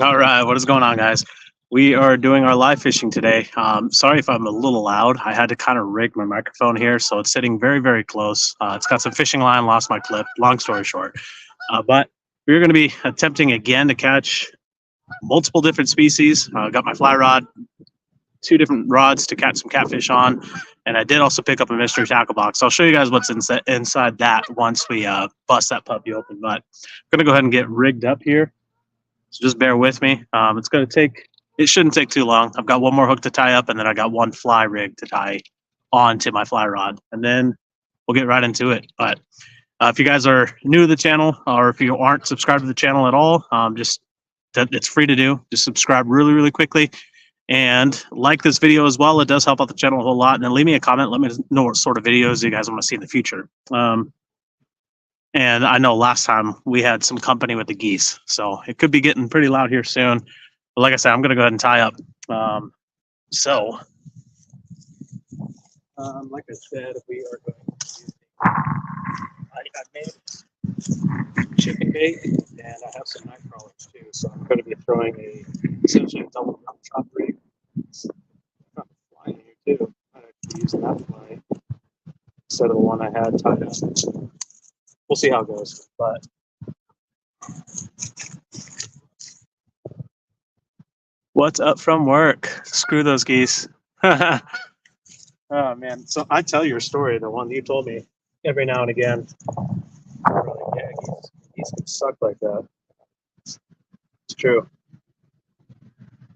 All right, what is going on, guys? We are doing our live fishing today. Sorry if I'm a little loud. I had to kind of rig my microphone here, so it's sitting very, very close. It's got some fishing line, lost my clip. Long story short, but we're going to be attempting again to catch multiple different species. Got my fly rod, two different rods to catch some catfish on, and I did also pick up a mystery tackle box. I'll show you guys what's inside that once we bust that puppy open. But I'm going to go ahead and get rigged up here. So just bear with me. It's going to take, it shouldn't take too long. I've got one more hook to tie up, and then I got one fly rig to tie onto my fly rod. And then we'll get right into it. But if you guys are new to the channel, or if you aren't subscribed to the channel at all, it's free to do. Just subscribe really, really quickly. And like this video as well. It does help out the channel a whole lot. And then leave me a comment. Let me know what sort of videos you guys want to see in the future. And I know last time we had some company with the geese, so it could be getting pretty loud here soon. But like I said, I'm going to go ahead and tie up. Like I said, we are going to use I made chicken bait, and I have some night crawlers too. So I'm going to be throwing essentially a double drum shot rig. It's got a fly in here too. I might actually use that fly instead of the one I had tied up. We'll see how it goes. But what's up from work? Screw those geese. Oh man. So I tell your story, the one you told me every now and again. Like, yeah, geese can suck like that. It's true.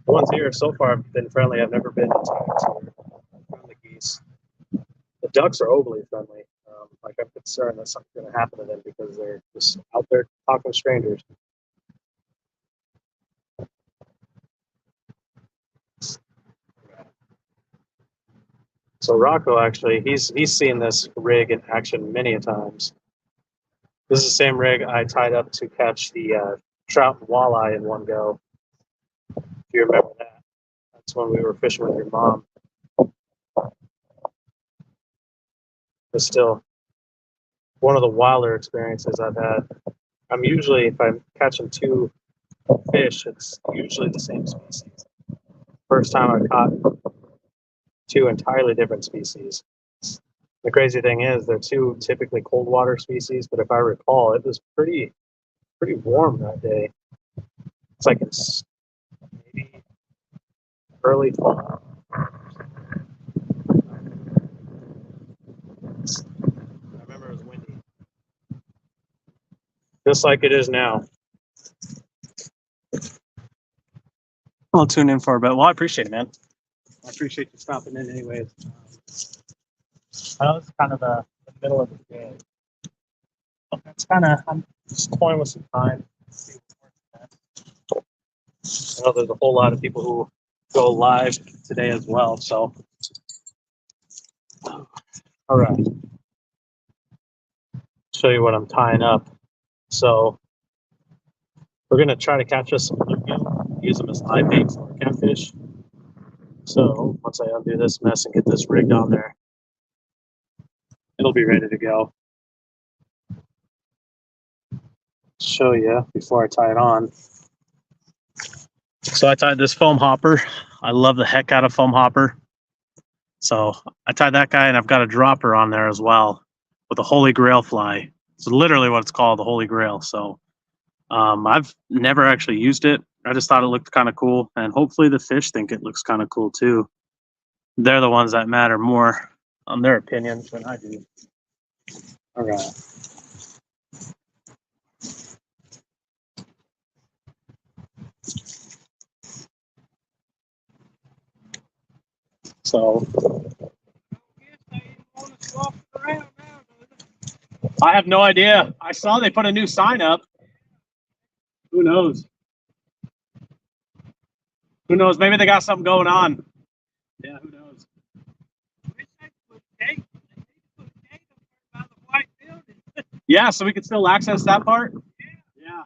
The ones here so far have been friendly. I've never been attacked from the geese. The ducks are overly friendly. Like I'm concerned that something's going to happen to them because they're just out there talking to strangers. So Rocco, actually, he's seen this rig in action many a times. This is the same rig I tied up to catch the trout and walleye in one go. If you remember that, that's when we were fishing with your mom. But still, one of the wilder experiences I've had. I'm usually, if I'm catching two fish, it's usually the same species. First time I caught two entirely different species. The crazy thing is they're two typically cold water species, but if I recall, it was pretty warm that day. It's like it's maybe early fall. I remember it was windy, just like it is now. I'll tune in for a bit. Well, I appreciate it, man. I appreciate you stopping in anyways. I know it's kind of the middle of the day. It's kind of, I'm just toying with some time. I know there's a whole lot of people who go live today as well. So, all right. Show you what I'm tying up. So, we're going to try to catch us some bluegill, use them as live bait for catfish. So, once I undo this mess and get this rigged on there, it'll be ready to go. Show you before I tie it on. So I tied this foam hopper. I love the heck out of foam hopper. So I tied that guy, and I've got a dropper on there as well with a Holy Grail fly. It's literally what it's called, the Holy Grail. So I've never actually used it. I just thought it looked kind of cool, and hopefully the fish think it looks kind of cool too. They're the ones that matter more on their opinions than I do. All right. So I have no idea. I saw they put a new sign up. Who knows? Who knows? Maybe they got something going on. Yeah, who knows? Yeah, so we can still access that part? Yeah.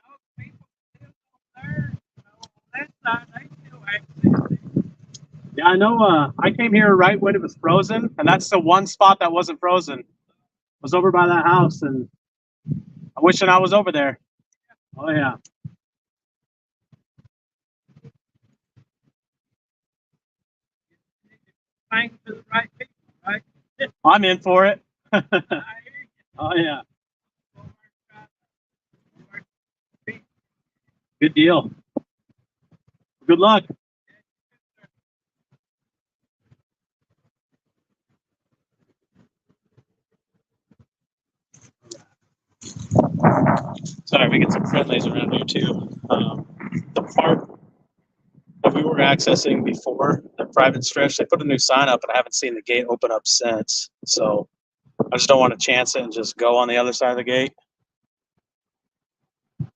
Yeah, I know. I came here right when it was frozen, and that's the one spot that wasn't frozen. I was over by that house, and I wish that I was over there. Oh, yeah. I'm in for it. Oh yeah. Good deal. Good luck. Sorry, we get some friendlies around here too. The part that we were accessing before the private stretch, they put a new sign up, and I haven't seen the gate open up since. So I just don't want to chance it and just go on the other side of the gate.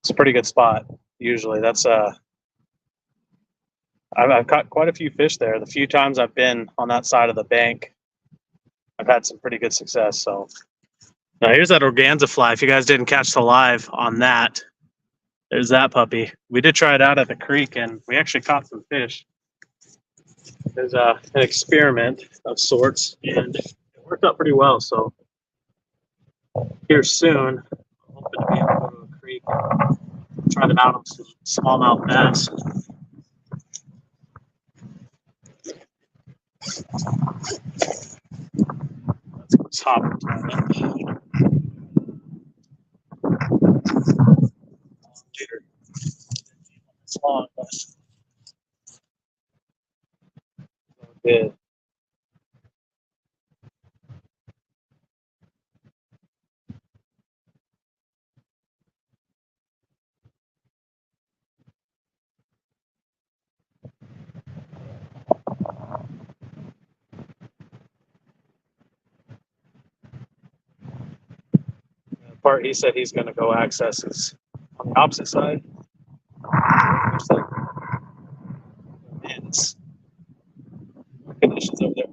It's a pretty good spot. Usually, that's I've caught quite a few fish there. The few times I've been on that side of the bank, I've had some pretty good success. So now here's that organza fly. If you guys didn't catch the live on that, there's that puppy. We did try it out at the creek, and we actually caught some fish. There's an experiment of sorts, and it worked out pretty well. So here soon, I'm hoping to be able to go to a creek and try it out on some smallmouth bass. Let's hop into later. It's long, but good. The part he said he's going to go access is on the opposite side. Looks like, man, it's conditions over there.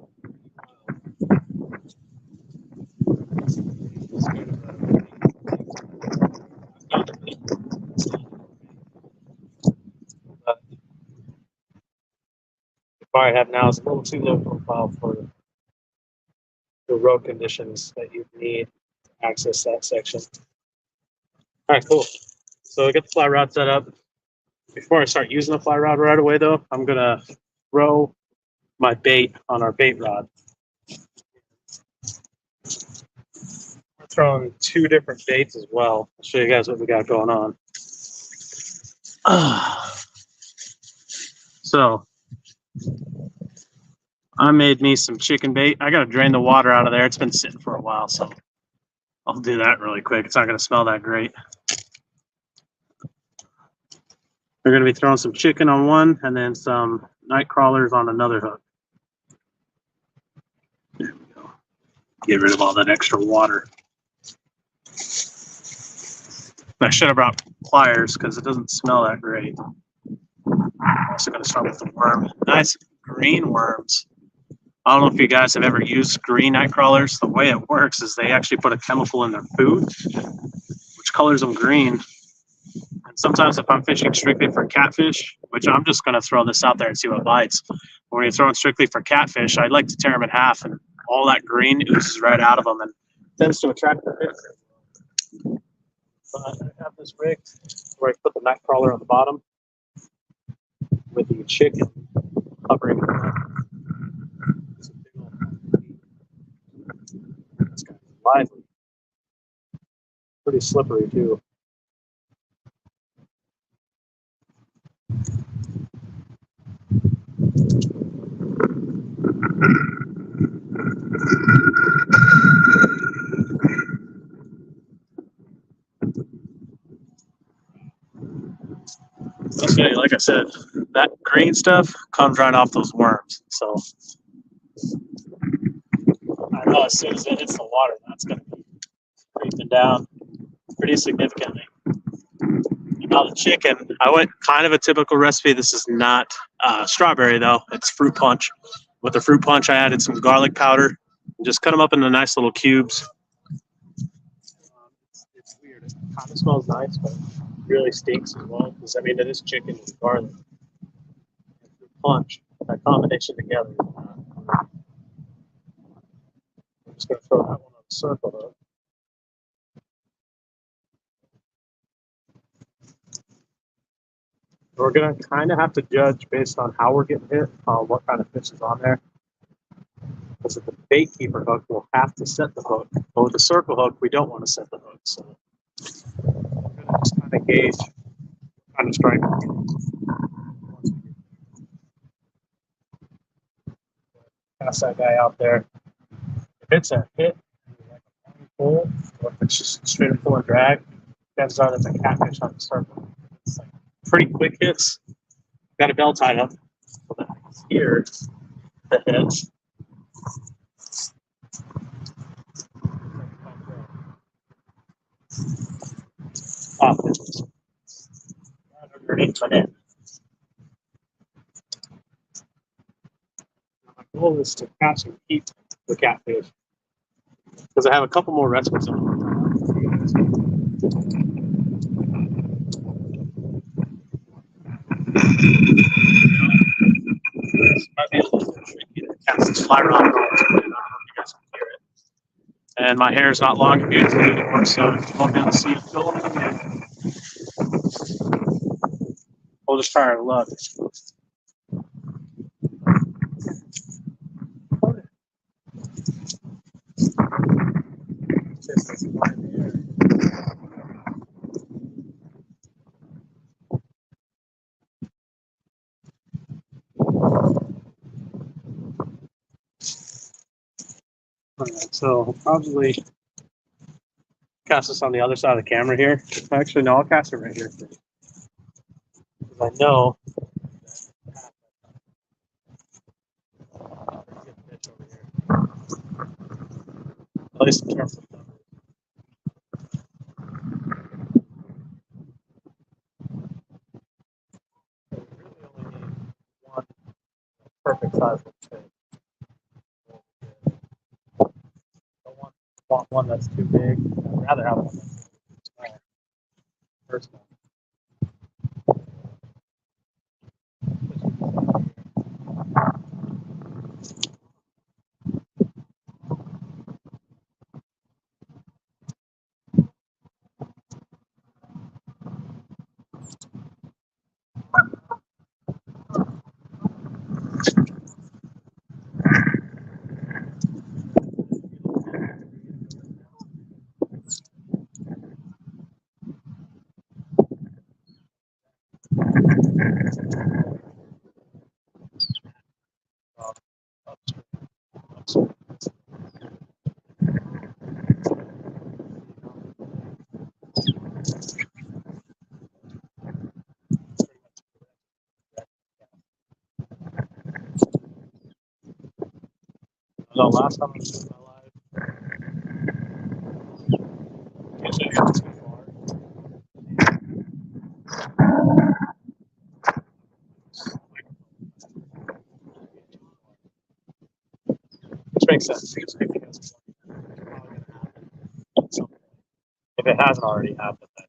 The bar I have now is a little too low profile for the road conditions that you need to access that section. All right, cool. So I get the fly rod set up. Before I start using the fly rod right away, though, I'm going to throw my bait on our bait rod. We're throwing two different baits as well. I'll show you guys what we got going on. So I made me some chicken bait. I got to drain the water out of there. It's been sitting for a while, so I'll do that really quick. It's not going to smell that great. We're going to be throwing some chicken on one and then some night crawlers on another hook. There we go. Get rid of all that extra water. I should have brought pliers because it doesn't smell that great. I'm also going to start with the worm. Nice green worms. I don't know if you guys have ever used green night crawlers. The way it works is they actually put a chemical in their food, which colors them green. And sometimes if I'm fishing strictly for catfish, which I'm just going to throw this out there and see what bites. When you're throwing strictly for catfish, I'd like to tear them in half, and all that green oozes right out of them and tends to attract the fish. But I have this rigged where I put the night crawler on the bottom with the chicken hovering. It's kind of lively. Pretty slippery too. Okay, like I said, that green stuff comes right off those worms. So I know as soon as it hits the water, that's going to be creeping down pretty significantly. And now the chicken, I went kind of a typical recipe. This is not strawberry though; it's fruit punch. With the fruit punch, I added some garlic powder and just cut them up into nice little cubes. It's weird. It kind of smells nice, but really stinks as well. Because I mean, it is chicken with garlic and fruit punch. That combination together. I'm just going to throw that one on the circle hook. We're going to kind of have to judge based on how we're getting hit, what kind of fish is on there. Because with the bait keeper hook, we'll have to set the hook. But with the circle hook, we don't want to set the hook. So I'm going to just kind of gauge, kind of strike. Pass that guy out there. If it's a hit, like a long pull, or if it's just straight up pull and drag, chances are that's a catfish on the circle. It's like pretty quick hits. Got a bell tied up so that I can steer the hits. Off this. Underneath my net. My goal is to catch and keep the catfish because I have a couple more rescues on. This might be a little bit tricky to cast this fly rod. I don't know if you guys can hear it. And my hair is not long and beautiful anymore, so you won't be able to see it go again. We'll just try our luck. Alright, so I'll probably cast this on the other side of the camera here. Actually, no, I'll cast it right here. Because I know at least in terms of we really only need one perfect size of fish. I don't want one that's too big. I'd rather have one that's too small. First one. The last time I was in my life, I guess I got too far. Which makes sense because I think that's probably going to happen at some point. If it hasn't already happened, then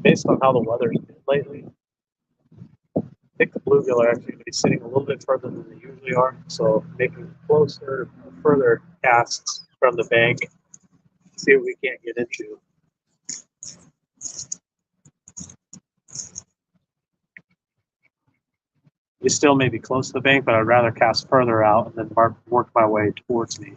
based on how the weather's been lately, I think the bluegill are actually going to be sitting a little bit further than they usually are. So making closer, further casts from the bank, see what we can't get into. You still may be close to the bank, but I'd rather cast further out and then work my way towards me.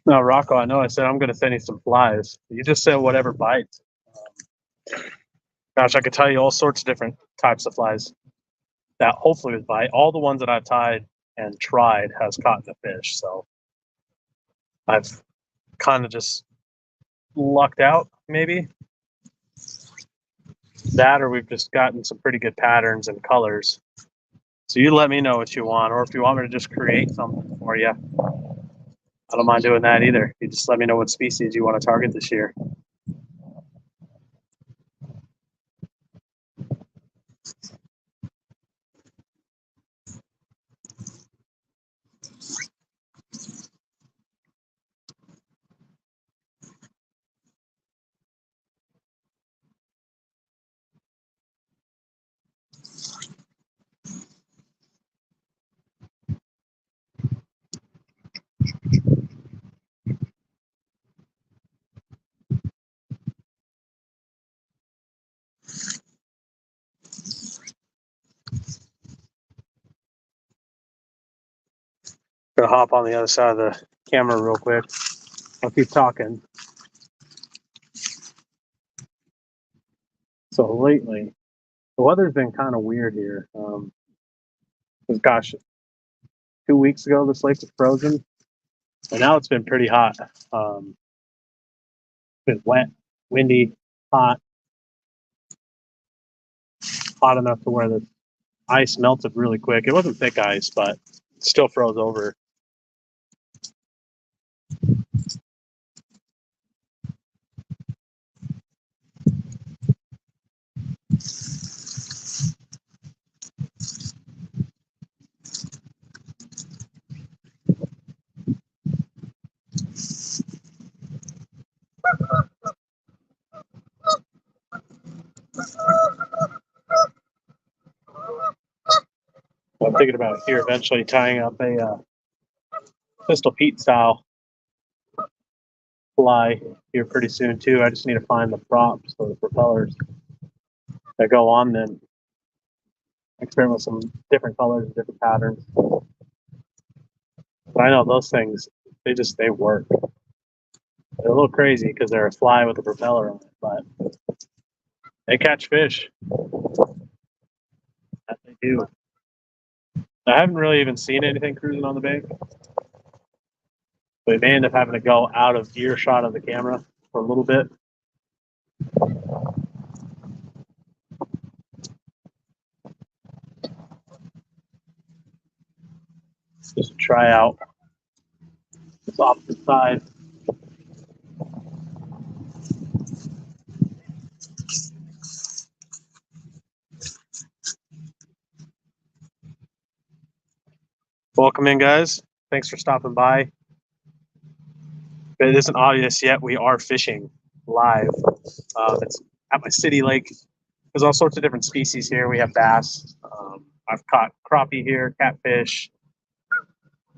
Now, Rocco, I know I said I'm going to send you some flies. You just said whatever bites. Gosh, I could tell you all sorts of different types of flies that hopefully would bite. All the ones that I've tied and tried has caught the fish. So I've kind of just lucked out, maybe. That, or we've just gotten some pretty good patterns and colors. So you let me know what you want, or if you want me to just create something for you, I don't mind doing that either. You just let me know what species you want to target this year. Gonna hop on the other side of the camera real quick. I'll keep talking. So lately, the weather's been kind of weird here. Gosh, 2 weeks ago this lake was frozen, and now it's been pretty hot. It's been wet, windy, hot enough to where the ice melted really quick. It wasn't thick ice, but it still froze over. I'm thinking about here eventually tying up a Pistol Pete style fly here pretty soon too. I just need to find the props for the propellers that go on them. Experiment with some different colors and different patterns. But I know those things, they work. They're a little crazy because they're a fly with a propeller on it, but they catch fish. That they do. I haven't really even seen anything cruising on the bank. We may end up having to go out of earshot of the camera for a little bit. Just to try out this opposite side. Welcome in, guys. Thanks for stopping by. If it isn't obvious yet, we are fishing live. It's at my city lake. There's all sorts of different species here. We have bass. I've caught crappie here, catfish,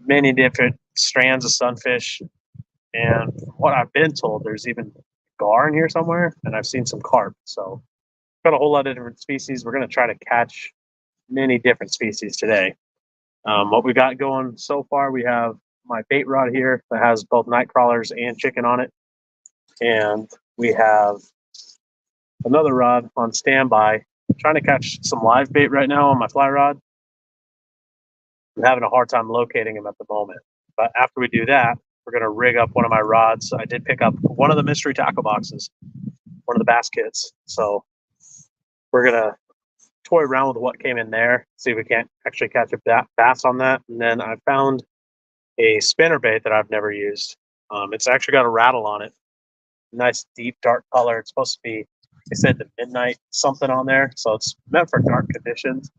many different strands of sunfish. And from what I've been told, there's even gar in here somewhere, and I've seen some carp. So got a whole lot of different species. We're going to try to catch many different species today. What we got going so far, we have my bait rod here that has both night crawlers and chicken on it. And we have another rod on standby. I'm trying to catch some live bait right now on my fly rod. I'm having a hard time locating them at the moment. But after we do that, we're going to rig up one of my rods. I did pick up one of the mystery tackle boxes, one of the bass kits. So we're going to toy around with what came in there, see if we can't actually catch a bass on that. And then I found a spinner bait that I've never used. It's actually got a rattle on it. Nice deep dark color. It's supposed to be, they said, the midnight something on there. So it's meant for dark conditions.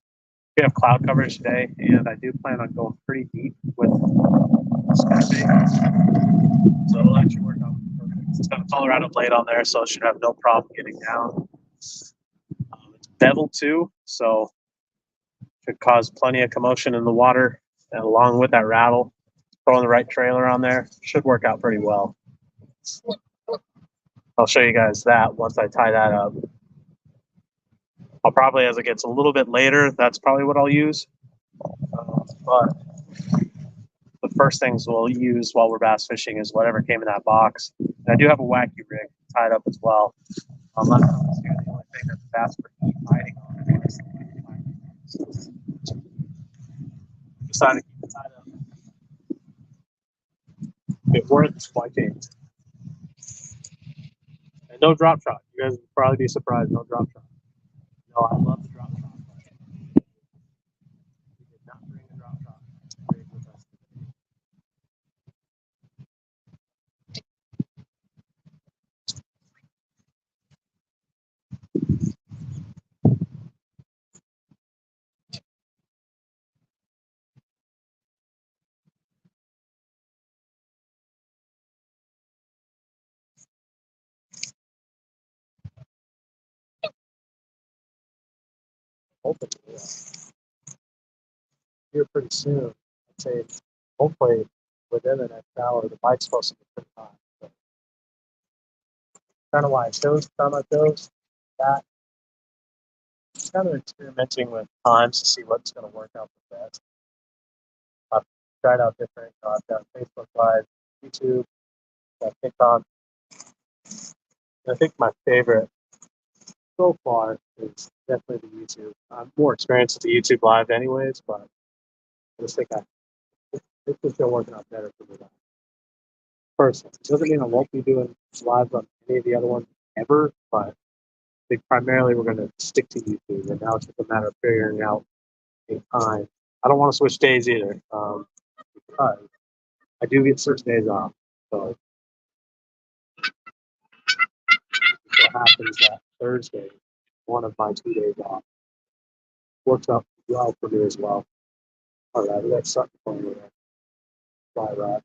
We have cloud coverage today, and I do plan on going pretty deep with spinner bait. So it'll actually work out perfect. It's got a Colorado blade on there, so it should have no problem getting down. It's beveled too, so should cause plenty of commotion in the water, and along with that rattle, throwing the right trailer on there should work out pretty well. I'll show you guys that once I tie that up. I'll probably, as it gets a little bit later, that's probably what I'll use. But the first things we'll use while we're bass fishing is whatever came in that box. And I do have a wacky rig tied up as well. That's the only thing that's bass for hiding on it. Decided to keep it tied up. worth spiking. And no drop shot. You guys would probably be surprised. No drop shot. No, I love the drop shot. We did not bring a drop shot rig with us today. Hopefully, here pretty soon. I'd say hopefully within the next hour. The bike's supposed to be pretty hot. So, kind of why I chose that. Kind of experimenting with times to see what's going to work out the best. I've tried out different. I've got Facebook Live, YouTube, got TikTok. And I think my favorite so far is definitely the YouTube. I'm more experienced with the YouTube Live, anyways, but I just think this is still working out better for me now. Personally, it doesn't mean I won't be doing live on any of the other ones ever, but I think primarily we're going to stick to YouTube, and now it's just a matter of figuring out a time. I don't want to switch days either, because I do get certain days off. So it happens that Thursday, one of my 2 days off, works out well for me as well. All right, that's something for me. Fly rod.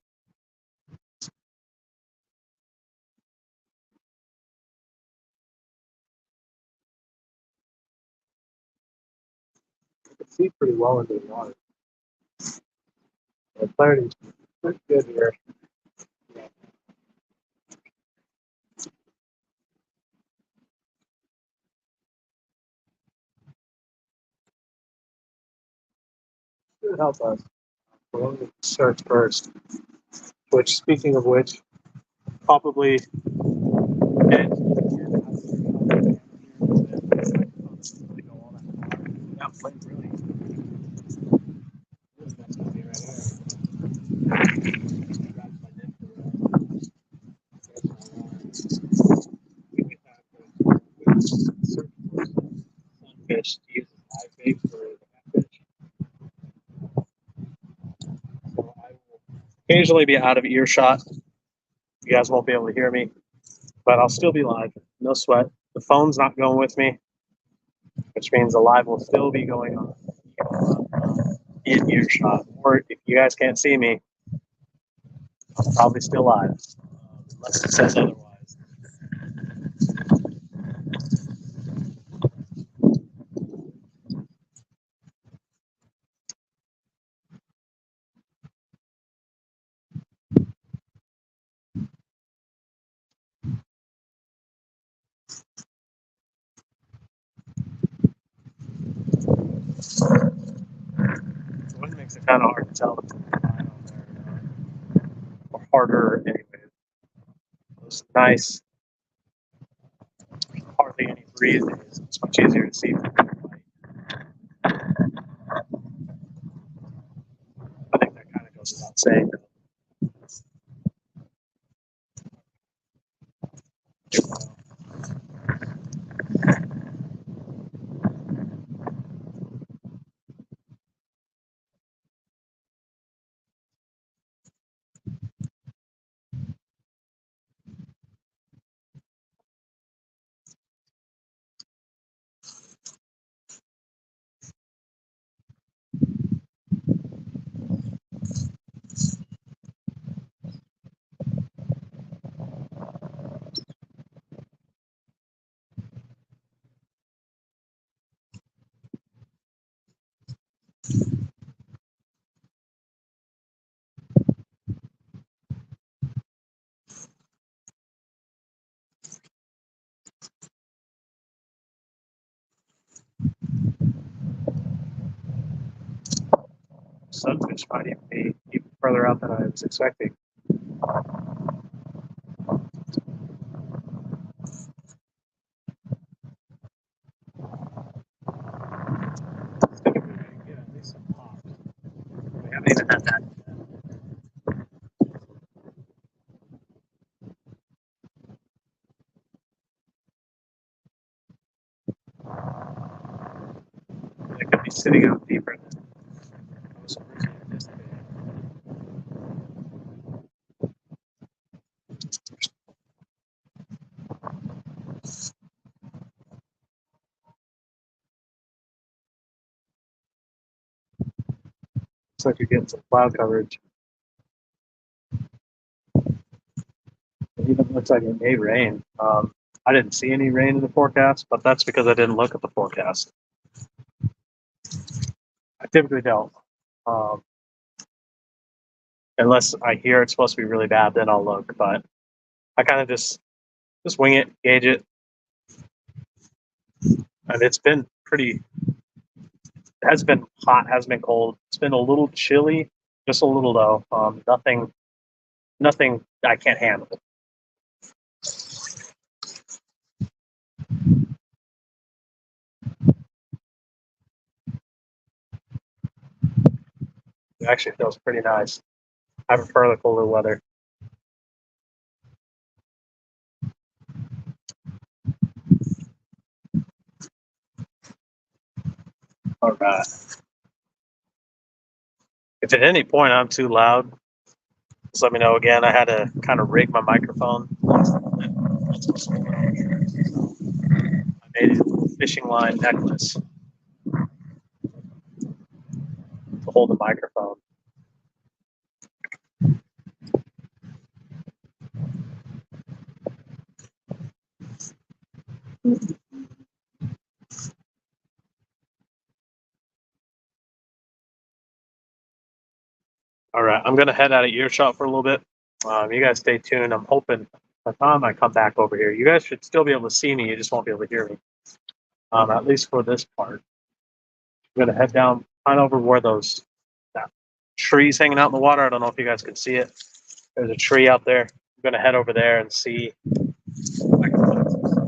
I can see pretty well into the water. The clarity's pretty good here. Should help us. We're going to search first. Which, speaking of which, probably yeah, really. That's gonna be right Sunfish to use as live bait for the catfish. So I will occasionally be out of earshot. You guys won't be able to hear me, but I'll still be live. No sweat. The phone's not going with me, which means the live will still be going on in earshot. Or if you guys can't see me, I'm probably still live, unless it says otherwise. The wind makes it kind of hard to tell if it's live on there or harder anyway. It's nice, hardly any breeze. It's much easier to see. I think that kind of goes without saying. Sunfish might even be even further out than I was expecting. I think if we can get at least some pops. We haven't even had that. be sitting out deeper than I was originally anticipating. Looks like you're getting some cloud coverage. It even looks like it may rain. I didn't see any rain in the forecast, but that's because I didn't look at the forecast. I typically don't. Um, Unless I hear it's supposed to be really bad, then I'll look. But I kind of just wing it, gauge it, and it's been pretty. It has been hot, has been cold. It's been a little chilly, just a little though. Nothing I can't handle. It actually feels pretty nice. I prefer the colder weather. All right. If at any point I'm too loud, just let me know. Again, I had to kind of rig my microphone. I made a fishing line necklace to hold the microphone. All right, I'm gonna head out of earshot for a little bit. You guys stay tuned. I'm hoping by the time I come back over here, you guys should still be able to see me. You just won't be able to hear me. At least for this part. I'm gonna head down, kind of over where that trees hanging out in the water. I don't know if you guys can see it. There's a tree out there. I'm gonna head over there and see if I can find some stuff.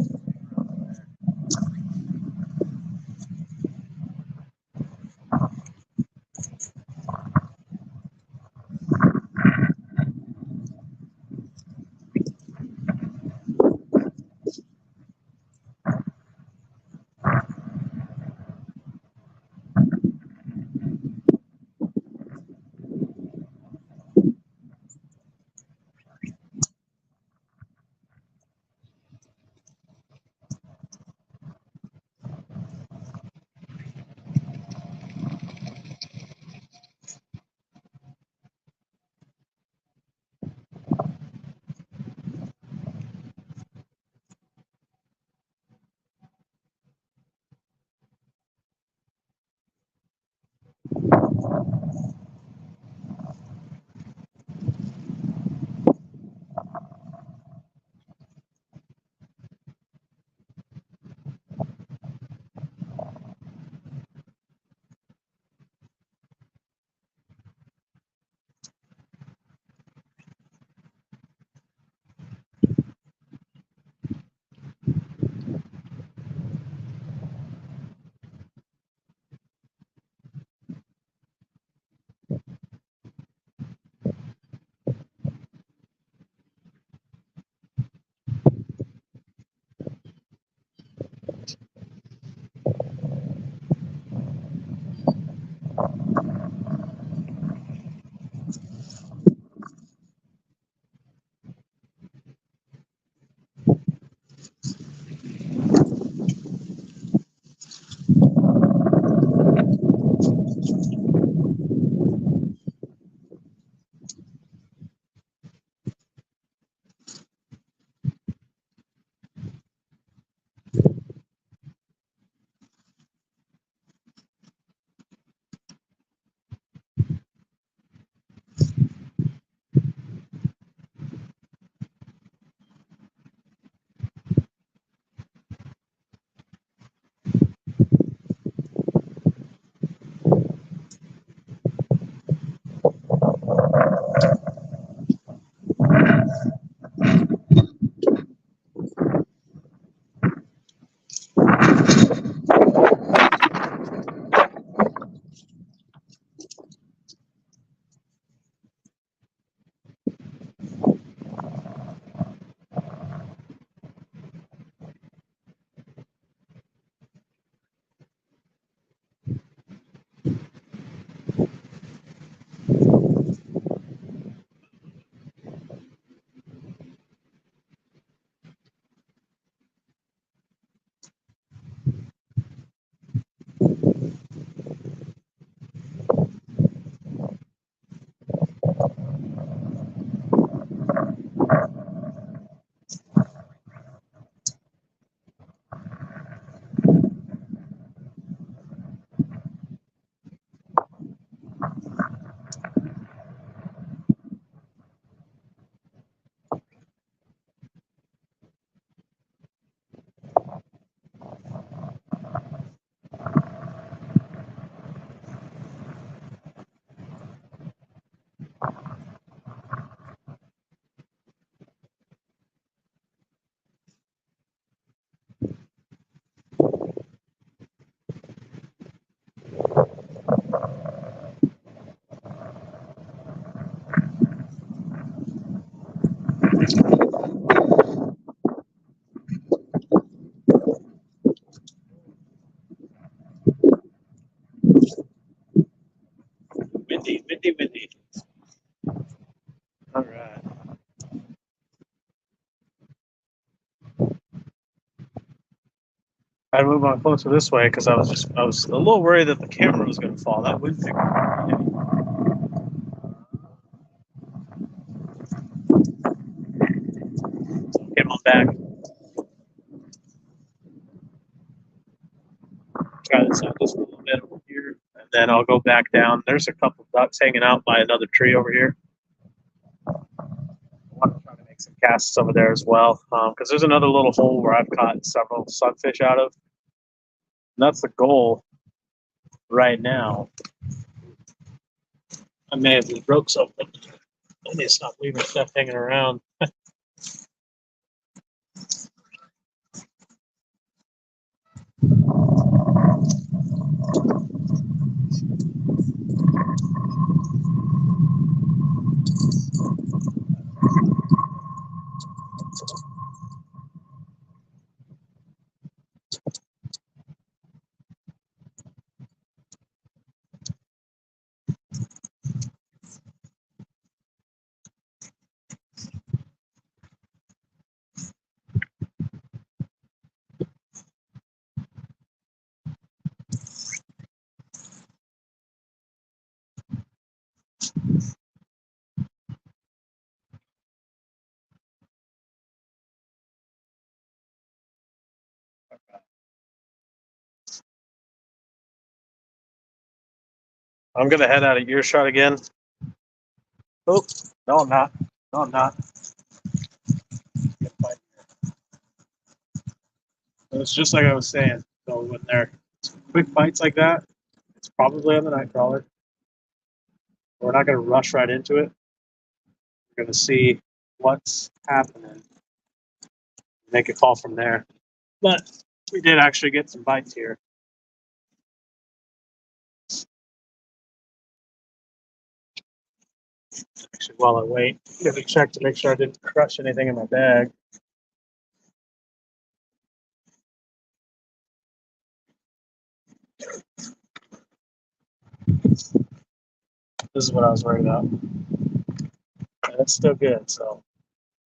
windy, windy, windy. All right. I moved on closer this way because I was a little worried that the camera was going to fall. That wind picked up. So came on back. Try this out just a little bit over here, and then I'll go back down. There's a couple of ducks hanging out by another tree over here. I want to try to make some casts over there as well, because there's another little hole where I've caught several sunfish out of. And that's the goal right now. I may have just broke something. I need to stop leaving stuff hanging around. I'm going to head out of earshot again. Oh, no, I'm not. No, I'm not. It's just like I was saying. So when they're quick bites like that, it's probably on the night crawler. We're not going to rush right into it. We're going to see what's happening. Make a call from there. But we did actually get some bites here. Actually, while I wait, I'm going to check to make sure I didn't crush anything in my bag. This is what I was worried about. And it's still good, so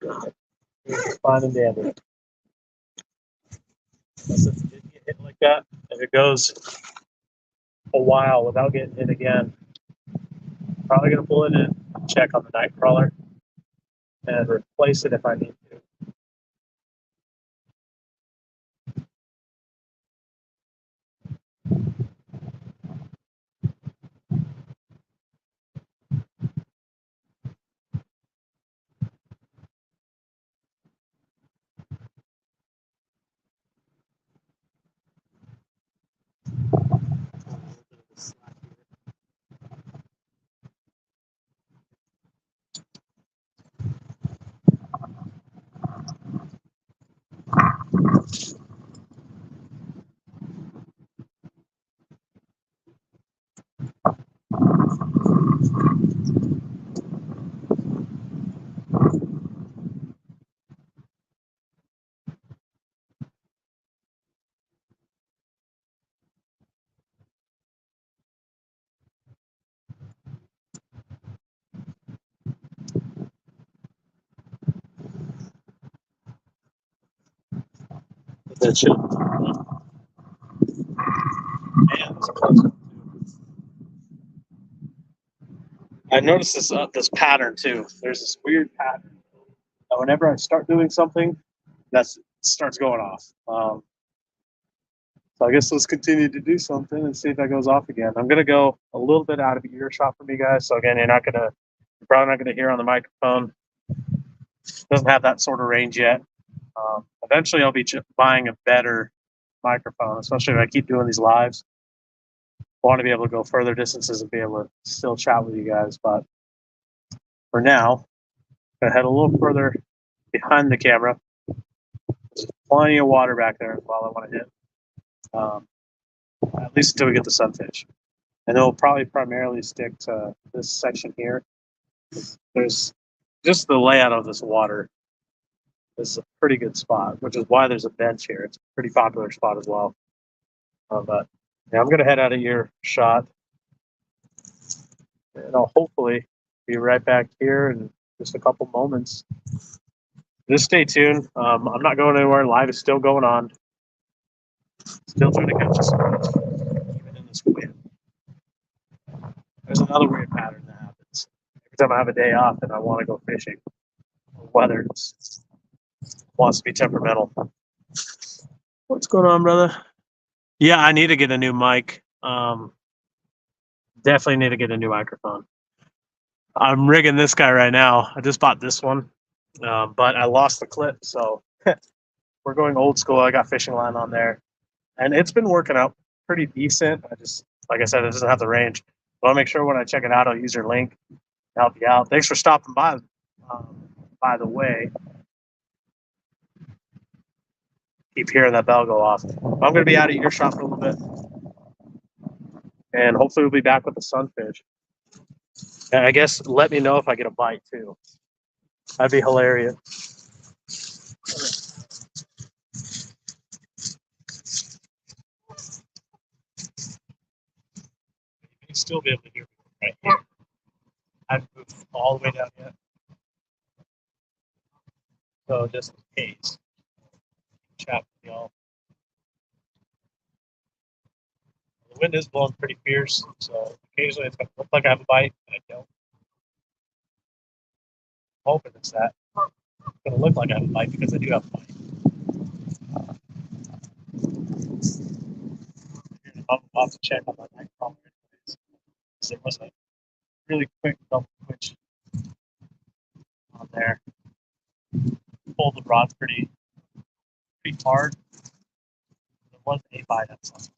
fine and dandy. If it didn't get hit like that, if it goes a while without getting hit again, I'm probably going to pull it in, check on the night crawler, and replace it if I need to. That should. Man, that's close. I noticed this pattern too. There's this weird pattern. Whenever I start doing something, that starts going off. So I guess let's continue to do something and see if that goes off again. I'm gonna go a little bit out of earshot from you guys. So again, you're probably not gonna hear on the microphone. Doesn't have that sort of range yet. Eventually, I'll be buying a better microphone, especially if I keep doing these lives. I want to be able to go further distances and be able to still chat with you guys. But for now, I'm gonna head a little further behind the camera. There's plenty of water back there while I want to hit. At least until we get the sunfish. And it'll probably primarily stick to this section here. There's just the layout of this water. This is a pretty good spot, which is why there's a bench here. It's a pretty popular spot as well. But yeah, I'm going to head out of earshot. and I'll hopefully be right back here in just a couple moments. Just stay tuned. I'm not going anywhere. Live is still going on. Still trying to catch a squid, even in this wind. There's another weird pattern that happens. Every time I have a day off and I want to go fishing, the weather wants to be temperamental. What's going on, brother? Yeah, I need to get a new mic. Definitely need to get a new microphone. I'm rigging this guy right now. I just bought this one, but I lost the clip, so we're going old school. I got fishing line on there, and it's been working out pretty decent. I just, like I said, it doesn't have the range. But I'll make sure when I check it out, I'll use your link to help you out. Thanks for stopping by. By the way, keep hearing that bell go off. I'm going to be out of earshot for a little bit, and hopefully we'll be back with the sunfish. And I guess let me know if I get a bite too. That'd be hilarious. You can still be able to hear me right here. I haven't moved all the way down yet. So just in case, chat with y'all. The wind is blowing pretty fierce, so occasionally it's going to look like I have a bite, but I don't. I'm hoping it's that. It's going to look like I have a bite because I do have a bite. I'm about to check on my microphone anyways, because there was a really quick double twitch on there. Pulled the rod pretty hard. There was a bite at some.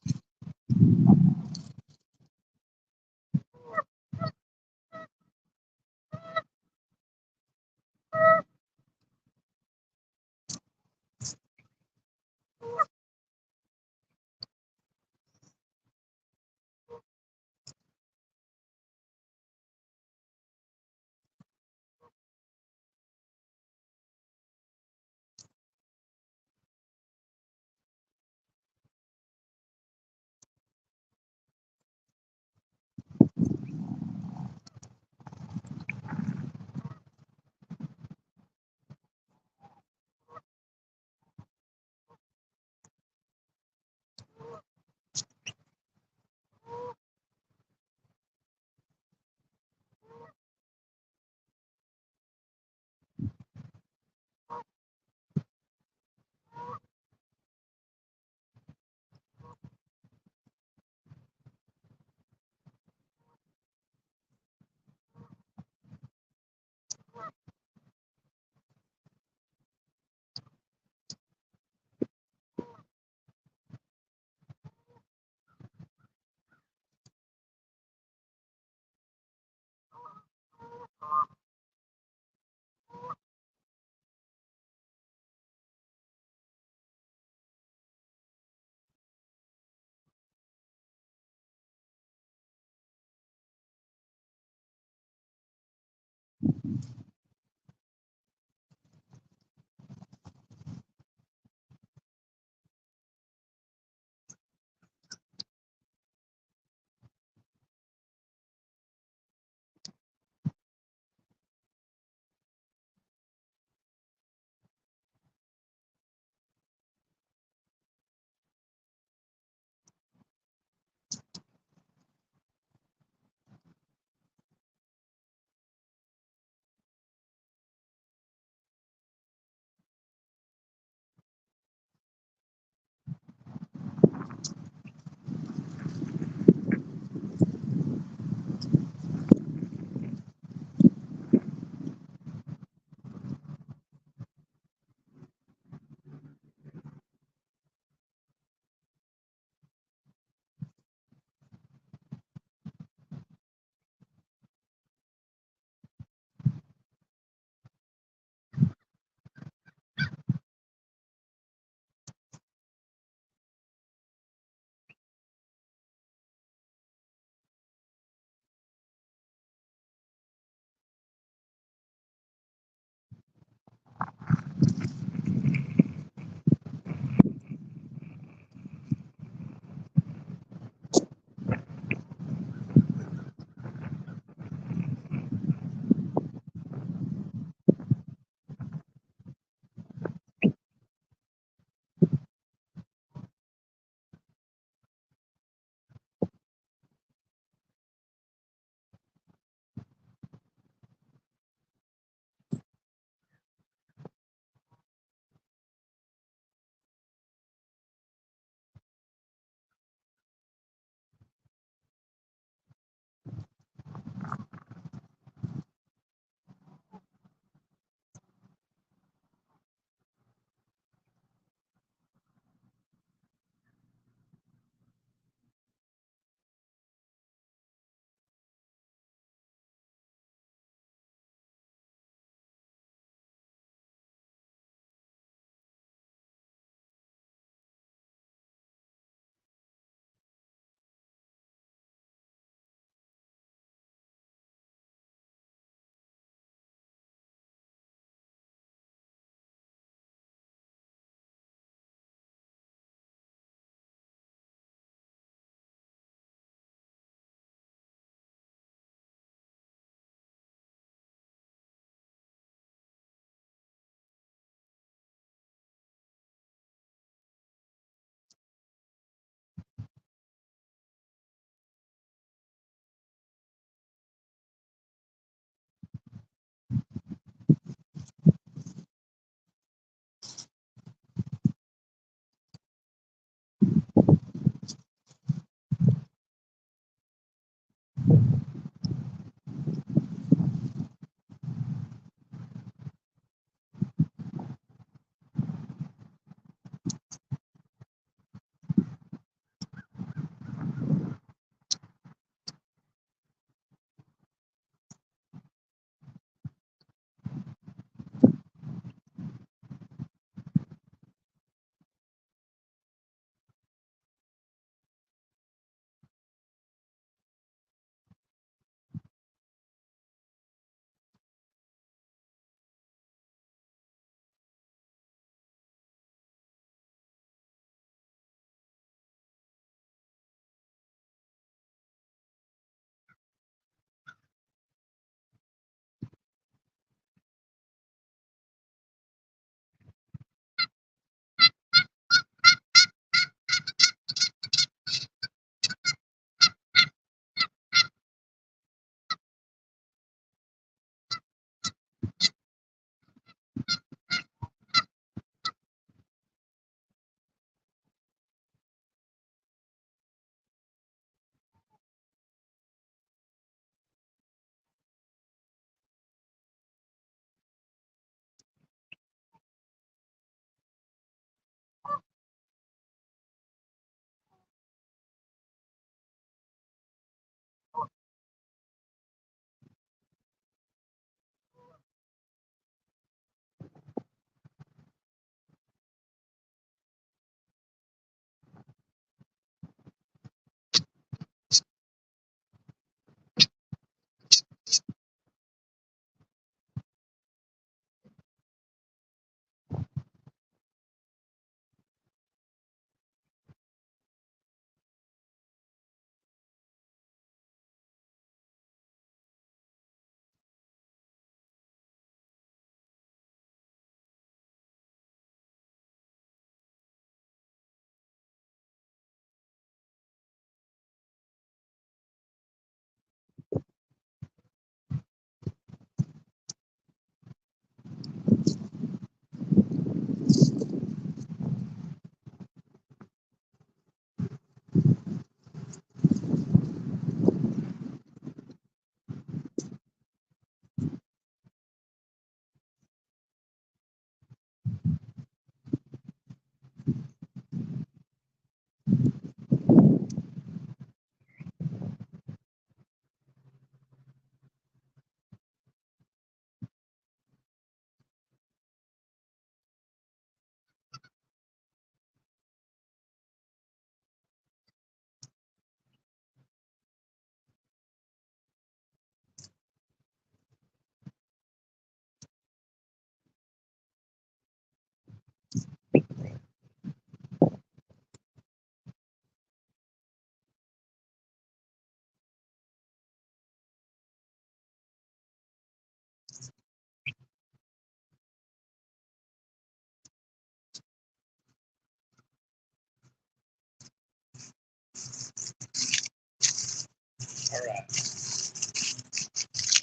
All right.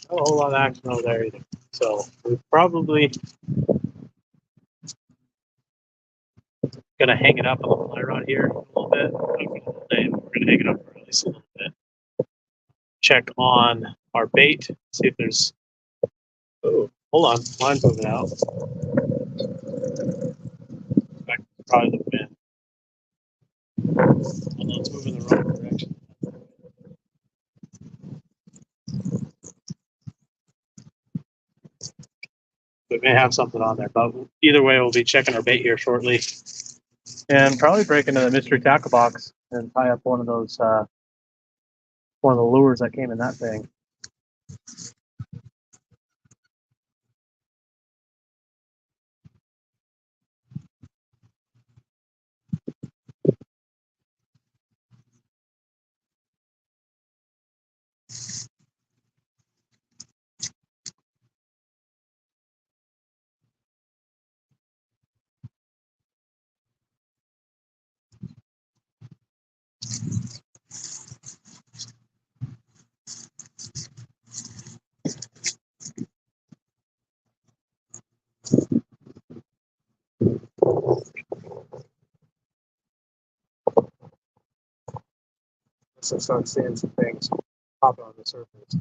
Not a whole lot of action over there either. So we're probably gonna hang it up on the fly rod here a little bit. Not for the whole day, but we're gonna hang it up for at least a little bit. Check on our bait, see if there's. Oh, hold on, line's moving out. Probably the wind. Although it's moving the wrong direction. We may have something on there, but either way, we'll be checking our bait here shortly, and probably break into the mystery tackle box and tie up one of those, one of the lures that came in that thing. So start seeing some things popping on the surface.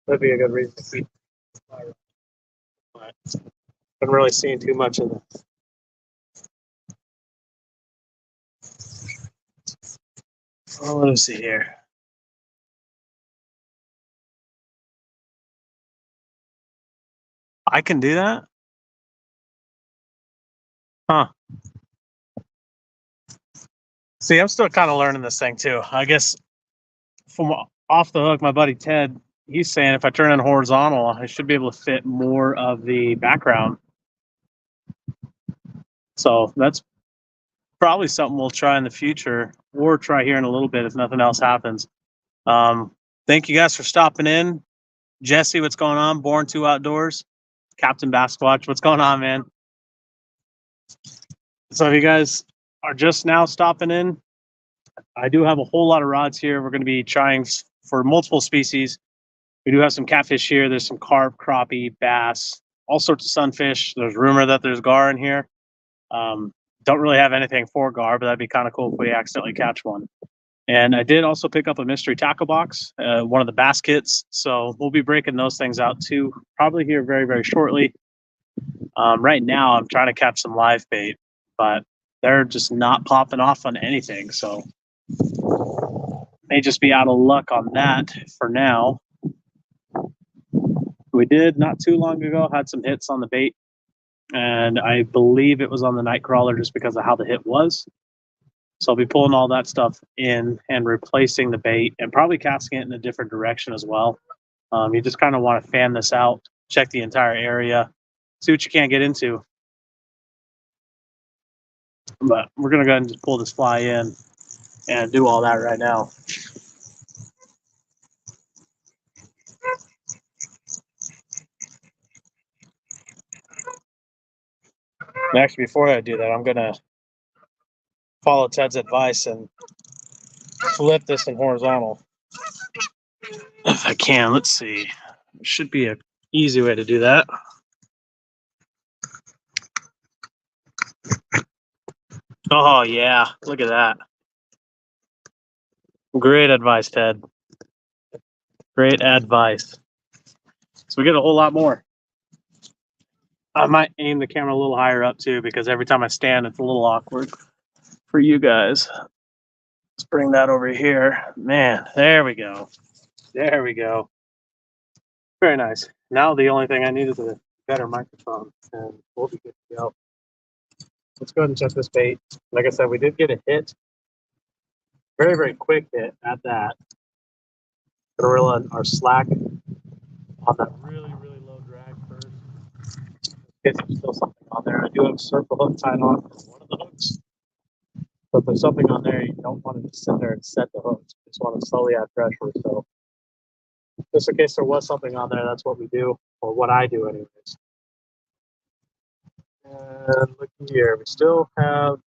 That'd be a good reason to keep. But I'm really seeing too much of this. Oh, let me see here. I can do that? Huh. See, I'm still kind of learning this thing too. I guess from off the hook, my buddy Ted, he's saying if I turn it horizontal, I should be able to fit more of the background. So that's probably something we'll try in the future or try here in a little bit if nothing else happens. Thank you guys for stopping in. Jesse, what's going on? Born 2 Outdoors. Captain Bassquatch, what's going on, man? So if you guys are just now stopping in, I do have a whole lot of rods here. We're going to be trying for multiple species. We do have some catfish here. There's some carp, crappie, bass, all sorts of sunfish. There's rumor that there's gar in here. Don't really have anything for gar, but that'd be kind of cool if we accidentally catch one. And I did also pick up a mystery tackle box, one of the bass kits. So we'll be breaking those things out too, probably here very, very shortly. Right now, I'm trying to catch some live bait, but they're just not popping off on anything. So may just be out of luck on that for now. We did not too long ago had some hits on the bait, and I believe it was on the night crawler just because of how the hit was. So I'll be pulling all that stuff in and replacing the bait and probably casting it in a different direction as well. You just kind of want to fan this out, check the entire area, see what you can't get into. But we're going to go ahead and just pull this fly in and do all that right now. And actually, before I do that, I'm going to follow Ted's advice and flip this in horizontal. If I can, let's see. There should be an easy way to do that. Oh, yeah. Look at that. Great advice, Ted. Great advice. So we get a whole lot more. I might aim the camera a little higher up too, because every time I stand, it's a little awkward for you guys. Let's bring that over here. Man, there we go. There we go. Very nice. Now the only thing I need is a better microphone, and we'll be good to go. Let's go ahead and check this bait. Like I said, we did get a hit. Very, very quick hit at that. Gonna reel in our slack on that really, really low drag first. In case there's still something on there. I do have a circle hook tied on one of the hooks. But if there's something on there, you don't want to just sit there and set the hooks. You just want to slowly add pressure. So just in case there was something on there, that's what we do, or what I do anyways. And look here, we still have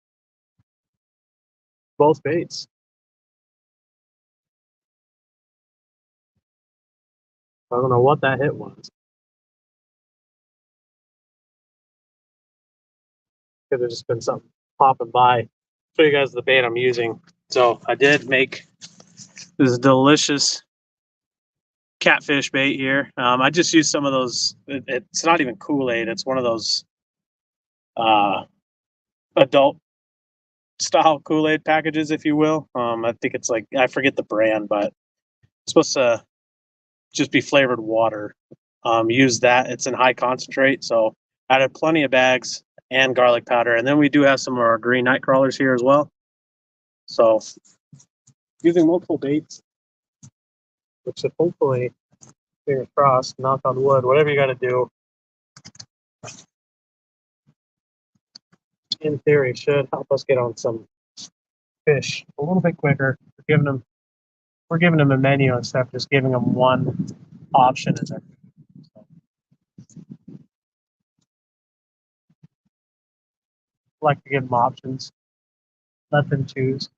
both baits. I don't know what that hit was. Could have just been something popping by. Show you guys the bait I'm using. So I did make this delicious catfish bait here. I just used some of those. It's not even Kool-Aid. It's one of those adult style Kool-Aid packages, if you will. I think it's like, I forget the brand, but it's supposed to just be flavored water. Use that. It's in high concentrate. So added plenty of bags and garlic powder. And then we do have some of our green night crawlers here as well. So using multiple baits, which should hopefully, fingers crossed, knock on wood, whatever you got to do, in theory, should help us get on some fish a little bit quicker. We're giving them a menu instead of just giving them one option in there. So, like to give them options. Let them choose.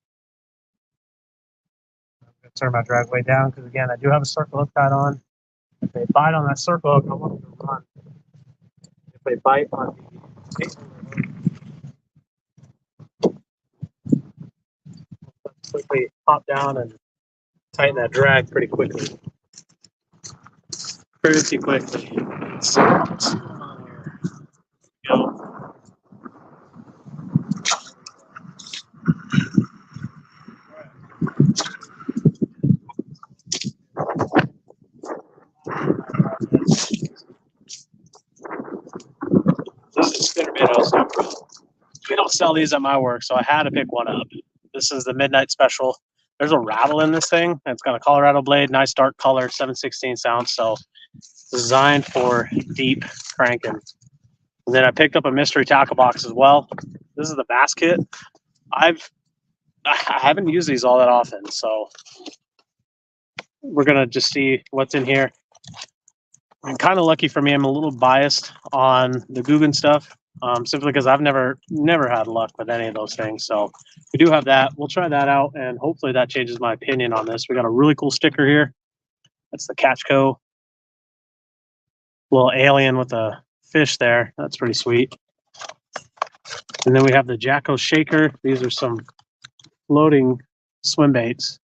I'm going to turn my dragway down because, again, I do have a circle hook tied on. If they bite on that circle hook, I want them to run. If they bite on the bait hook, quickly pop down and tighten that drag pretty quickly. Pretty quickly. So, what's going on here? Go. This is a spinnerbait also. We don't sell these at my work, so I had to pick one up. This is the Midnight Special. There's a rattle in this thing. It's got a Colorado blade, nice dark color, 7/16 ounce, so designed for deep cranking. And then I picked up a mystery tackle box as well. This is the Bass kit. I haven't used these all that often, so we're gonna just see what's in here. And kind of lucky for me, I'm a little biased on the Guggen stuff, simply because I've never had luck with any of those things. So we do have that. We'll try that out, and hopefully that changes my opinion on this. We got a really cool sticker here. That's the Catchco little alien with a fish there. That's pretty sweet. And then we have the Jacko Shaker. These are some floating swim baits.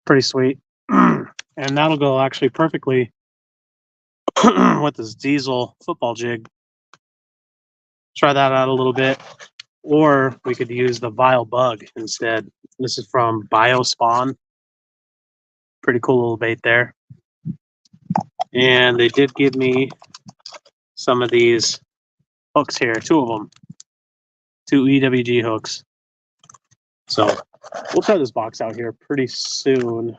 Pretty sweet. And that'll go actually perfectly with this diesel football jig. Try that out a little bit. Or we could use the Vile Bug instead. This is from Biospawn. Pretty cool little bait there. And they did give me some of these hooks here, two of them. Two EWG hooks. So we'll try this box out here pretty soon.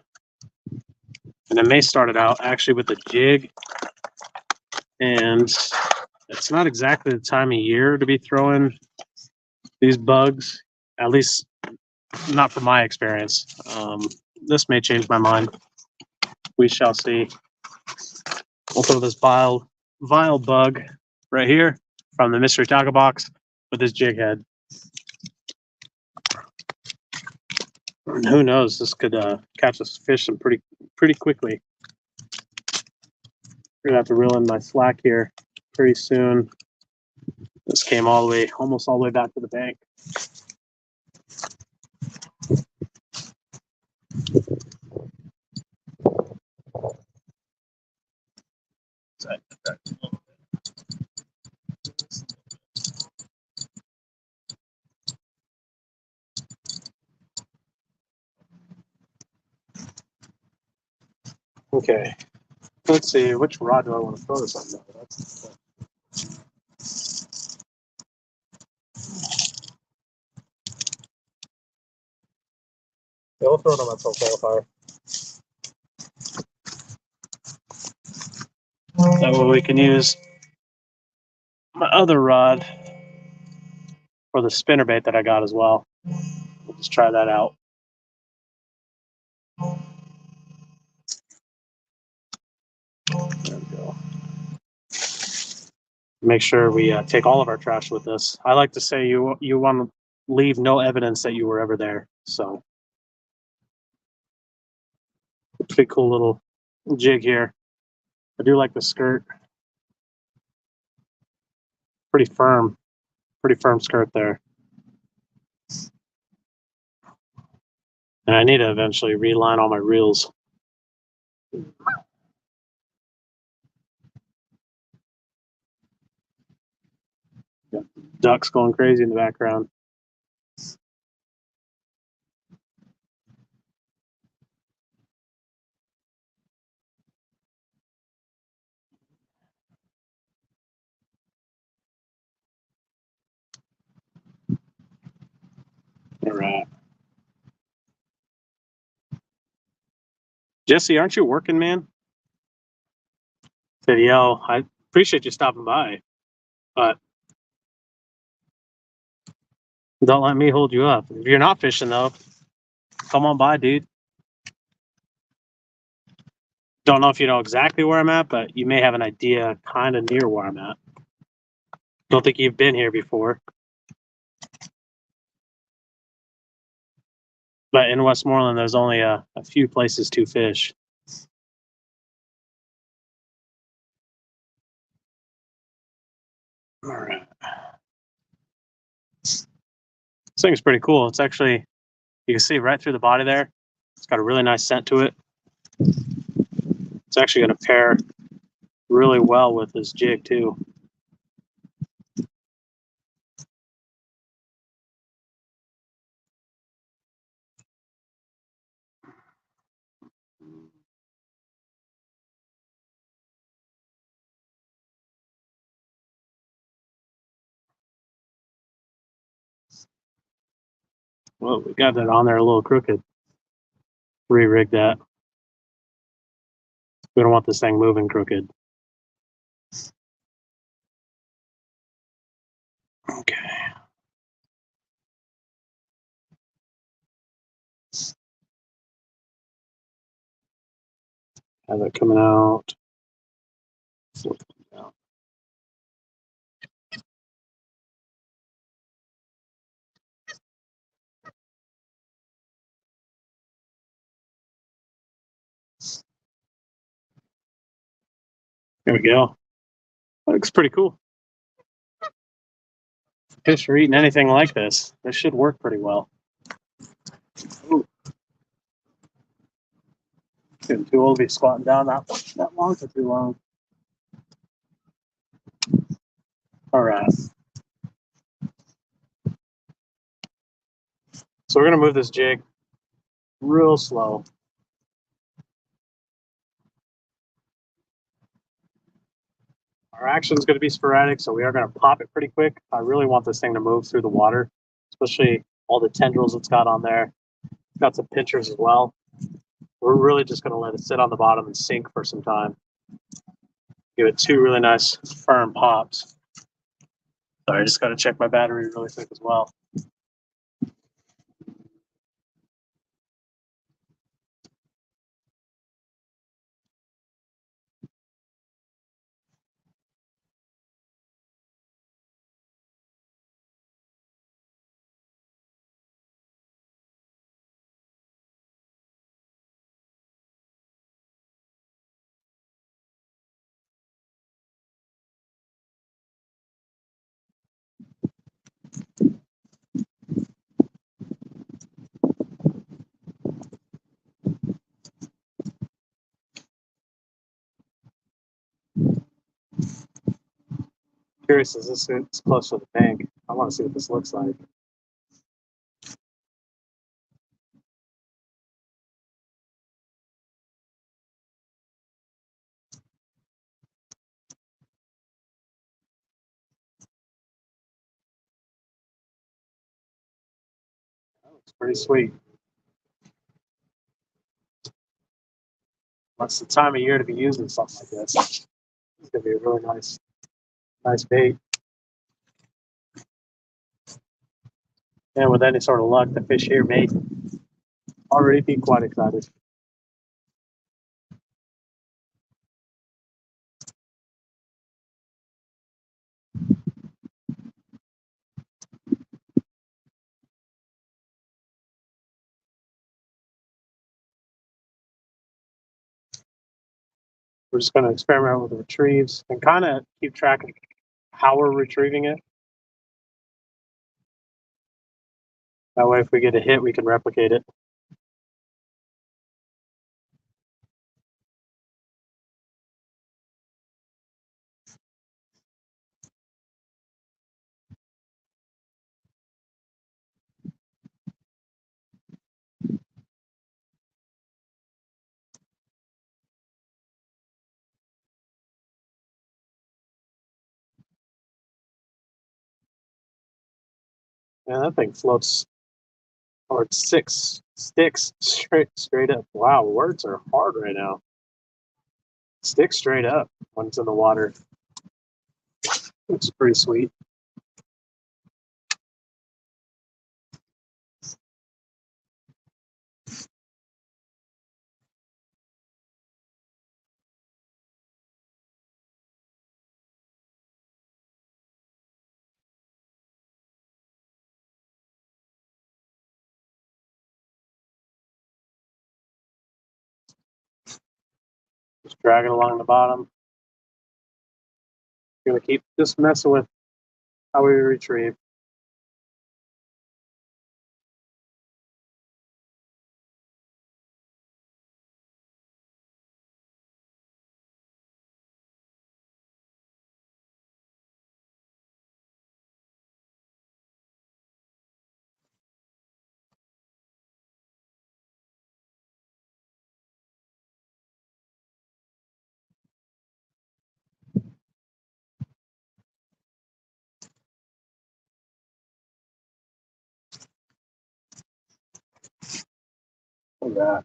And I may start it out actually with a jig. And it's not exactly the time of year to be throwing these bugs, at least not from my experience. This may change my mind. We shall see. We'll throw this vile bug right here from the mystery tackle box with this jig head. And who knows, this could catch us fish some pretty quickly. We're gonna have to reel in my slack here pretty soon. This came almost all the way back to the bank. Okay, let's see, which rod do I want to throw this on? Yeah, we'll throw it on my pro qualifier. That way we can use my other rod for the spinnerbait that I got as well. We'll just try that out. There we go. Make sure we take all of our trash with us. I like to say you want to leave no evidence that you were ever there. So, pretty cool little jig here. I do like the skirt. Pretty firm skirt there. And I need to eventually reline all my reels. Got ducks going crazy in the background. All right. Jesse, aren't you working, man? Said, yo, I appreciate you stopping by, but don't let me hold you up. If you're not fishing, though, come on by, dude. Don't know if you know exactly where I'm at, but you may have an idea kind of near where I'm at. Don't think you've been here before. But in Westmoreland, there's only a few places to fish. All right. This thing's pretty cool. It's actually, you can see right through the body there. It's got a really nice scent to it. It's actually going to pair really well with this jig, too. Well, we got that on there a little crooked. Re-rig that. We don't want this thing moving crooked. Okay. Have it coming out. There we go. That looks pretty cool. Fish are eating anything like this. This should work pretty well. Ooh. Getting too old to be squatting down that long for too long. All right. So we're going to move this jig real slow. Our action is going to be sporadic, so we are going to pop it pretty quick. I really want this thing to move through the water, especially all the tendrils it's got on there. It's got some pinchers as well. We're really just going to let it sit on the bottom and sink for some time. Give it two really nice firm pops. Sorry, I just got to check my battery really quick as well. Curious, is this it's close to the bank? I want to see what this looks like. That looks pretty sweet. What's the time of year to be using something like this? It's gonna be a really nice bait. And with any sort of luck, the fish here may already be quite excited. We're just going to experiment with the retrieves and kind of keep track of how we're retrieving it. That way, if we get a hit, we can replicate it. Man, that thing floats, or it sticks straight up. Wow, words are hard right now. Sticks straight up when it's in the water. It's pretty sweet. Just drag it along the bottom. We're gonna keep just messing with how we retrieve. Look at that.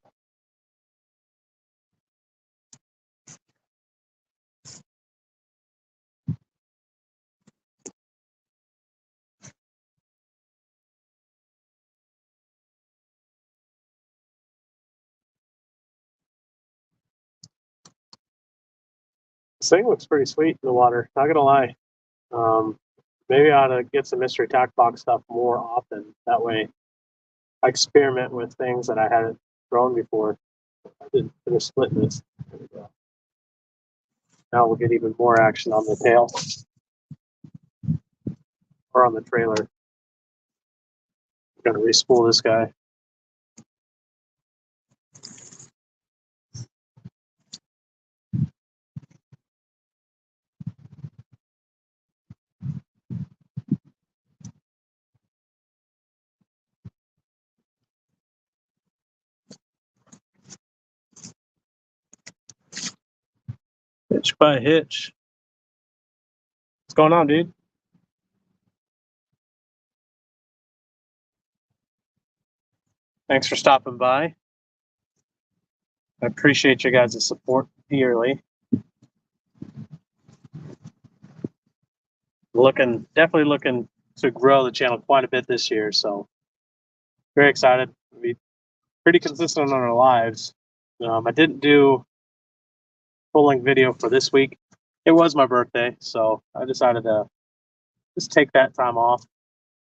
This thing looks pretty sweet in the water. Not gonna lie. Maybe I ought to get some mystery tack box stuff more often. That way, I experiment with things that I hadn't thrown before. I didn't finish splitting this. There we go. Now we'll get even more action on the tail or on the trailer. I'm gonna respool this guy. Hitch by hitch. What's going on, dude? Thanks for stopping by. I appreciate your guys' support dearly. Definitely looking to grow the channel quite a bit this year. So very excited. We'll be pretty consistent on our lives. I didn't do full length video for this week. It was my birthday, so I decided to just take that time off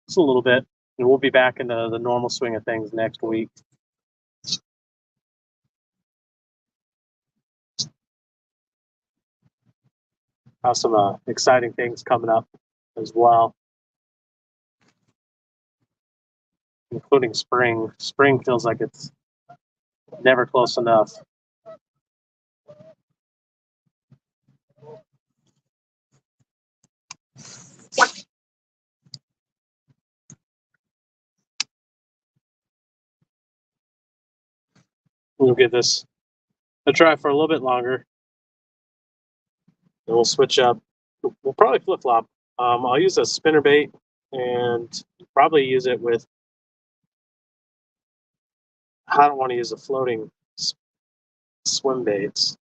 just a little bit, and we'll be back into the normal swing of things next week. Have some exciting things coming up as well, including spring. Spring feels like it's never close enough. We'll give this a try for a little bit longer. And we'll switch up. We'll probably flip flop. I'll use a spinner bait and probably use it with. I don't want to use a floating swim baits.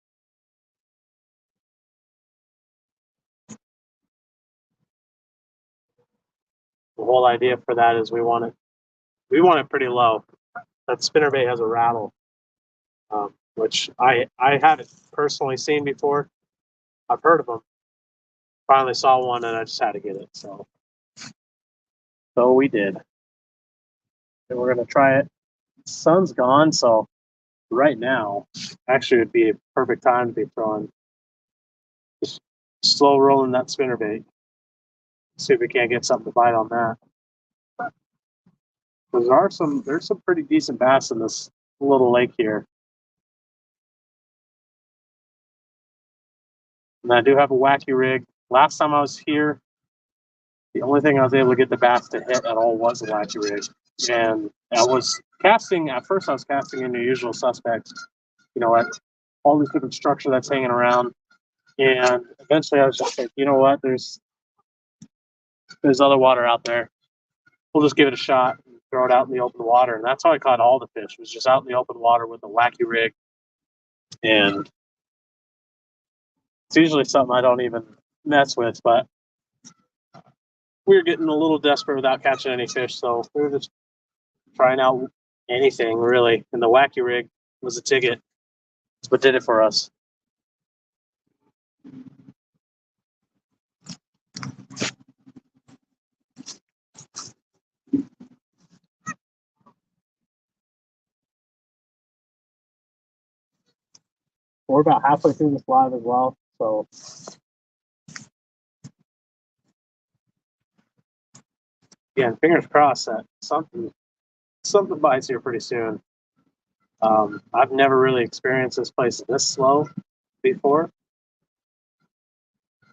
The whole idea for that is we want it pretty low. That spinner bait has a rattle, which I haven't personally seen before. I've heard of them. Finally saw one, and I just had to get it. So we did. And we're gonna try it. The sun's gone, so right now actually would be a perfect time to be throwing Slow rolling that spinnerbait. See if we can't get something to bite on that. There's some pretty decent bass in this little lake here. And I do have a wacky rig. Last time I was here, the only thing I was able to get the bass to hit at all was a wacky rig. And I was casting, at first I was casting in your usual suspects, you know, at all this different structure that's hanging around. And eventually I was just like, you know what, there's other water out there. We'll just give it a shot and throw it out in the open water. And that's how I caught all the fish, was just out in the open water with a wacky rig. And it's usually something I don't even mess with, but we were getting a little desperate without catching any fish, so we were just trying out anything really. And the wacky rig was a ticket. That's what did it for us. We're about halfway through this live as well, so yeah, fingers crossed that something bites here pretty soon. I've never really experienced this place this slow before,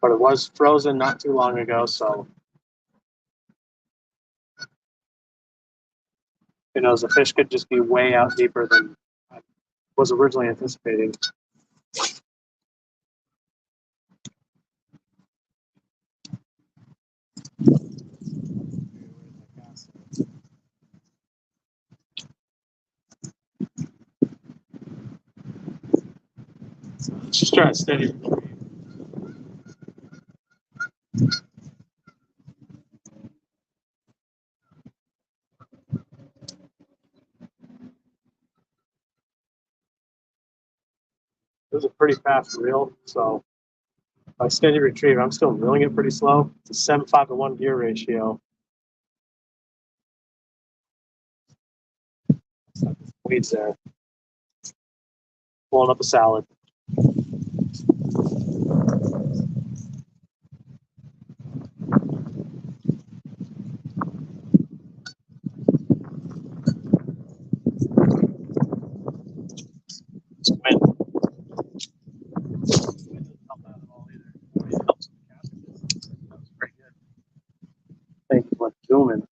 but it was frozen not too long ago, so who knows, the fish could just be way out deeper than I was originally anticipating. So let's just try to steady. It was a pretty fast reel, so by steady retrieve, I'm still reeling it pretty slow. It's a 7.5 to 1 gear ratio. Weeds there. Pulling up a salad. Wind. Wind doesn't help out at all either. It helps with the casting. That was pretty good. Thank you for zooming.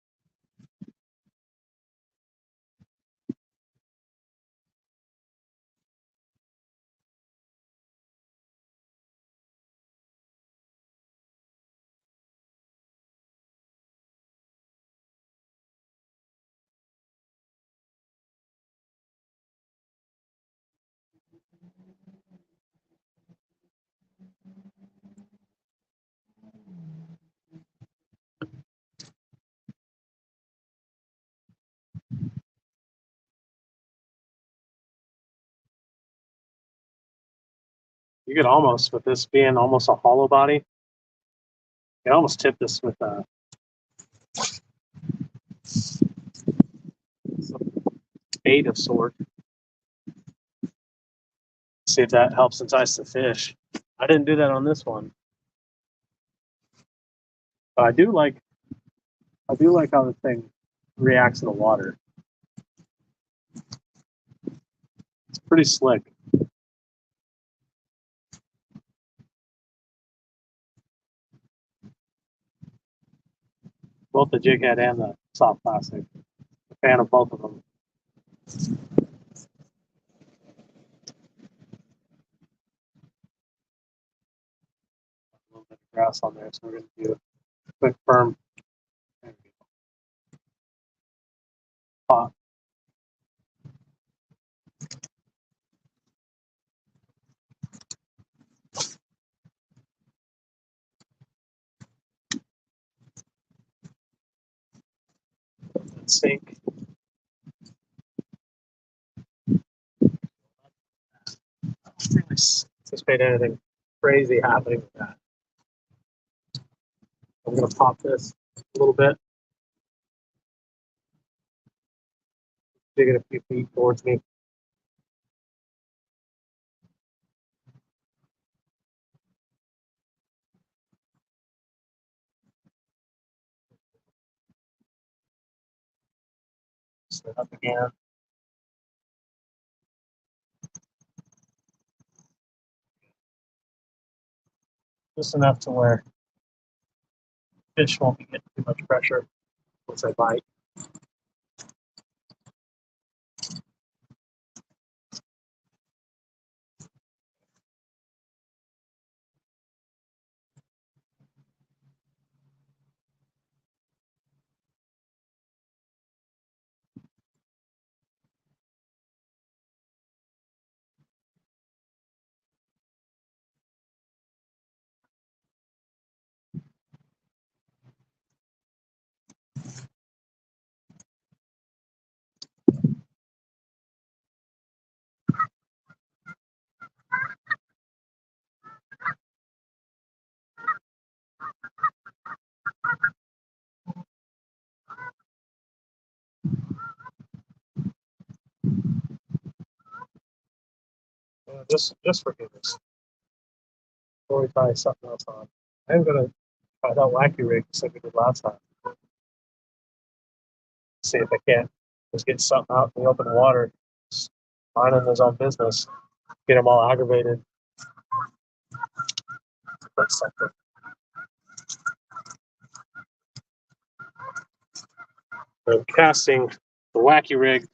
You could almost, with this being almost a hollow body, you can almost tip this with some bait of sort. See if that helps entice the fish. I didn't do that on this one. But I do like how the thing reacts to the water. It's pretty slick. Both the jig head and the soft plastic. A fan of both of them. A little bit of grass on there, so we're going to do a quick firm. Pop. Sink. I don't really anticipate anything crazy happening with that. I'm going to pop this a little bit. Dig it a few feet towards me. cast it up again. Just enough to where fish won't be getting too much pressure once I bite. Just for goodness. Before we try something else on. I'm gonna try that wacky rig just like we did last time. See if I can't just get something out in the open water. Just minding his own business. Get him all aggravated. That's something. I'm casting the wacky rig,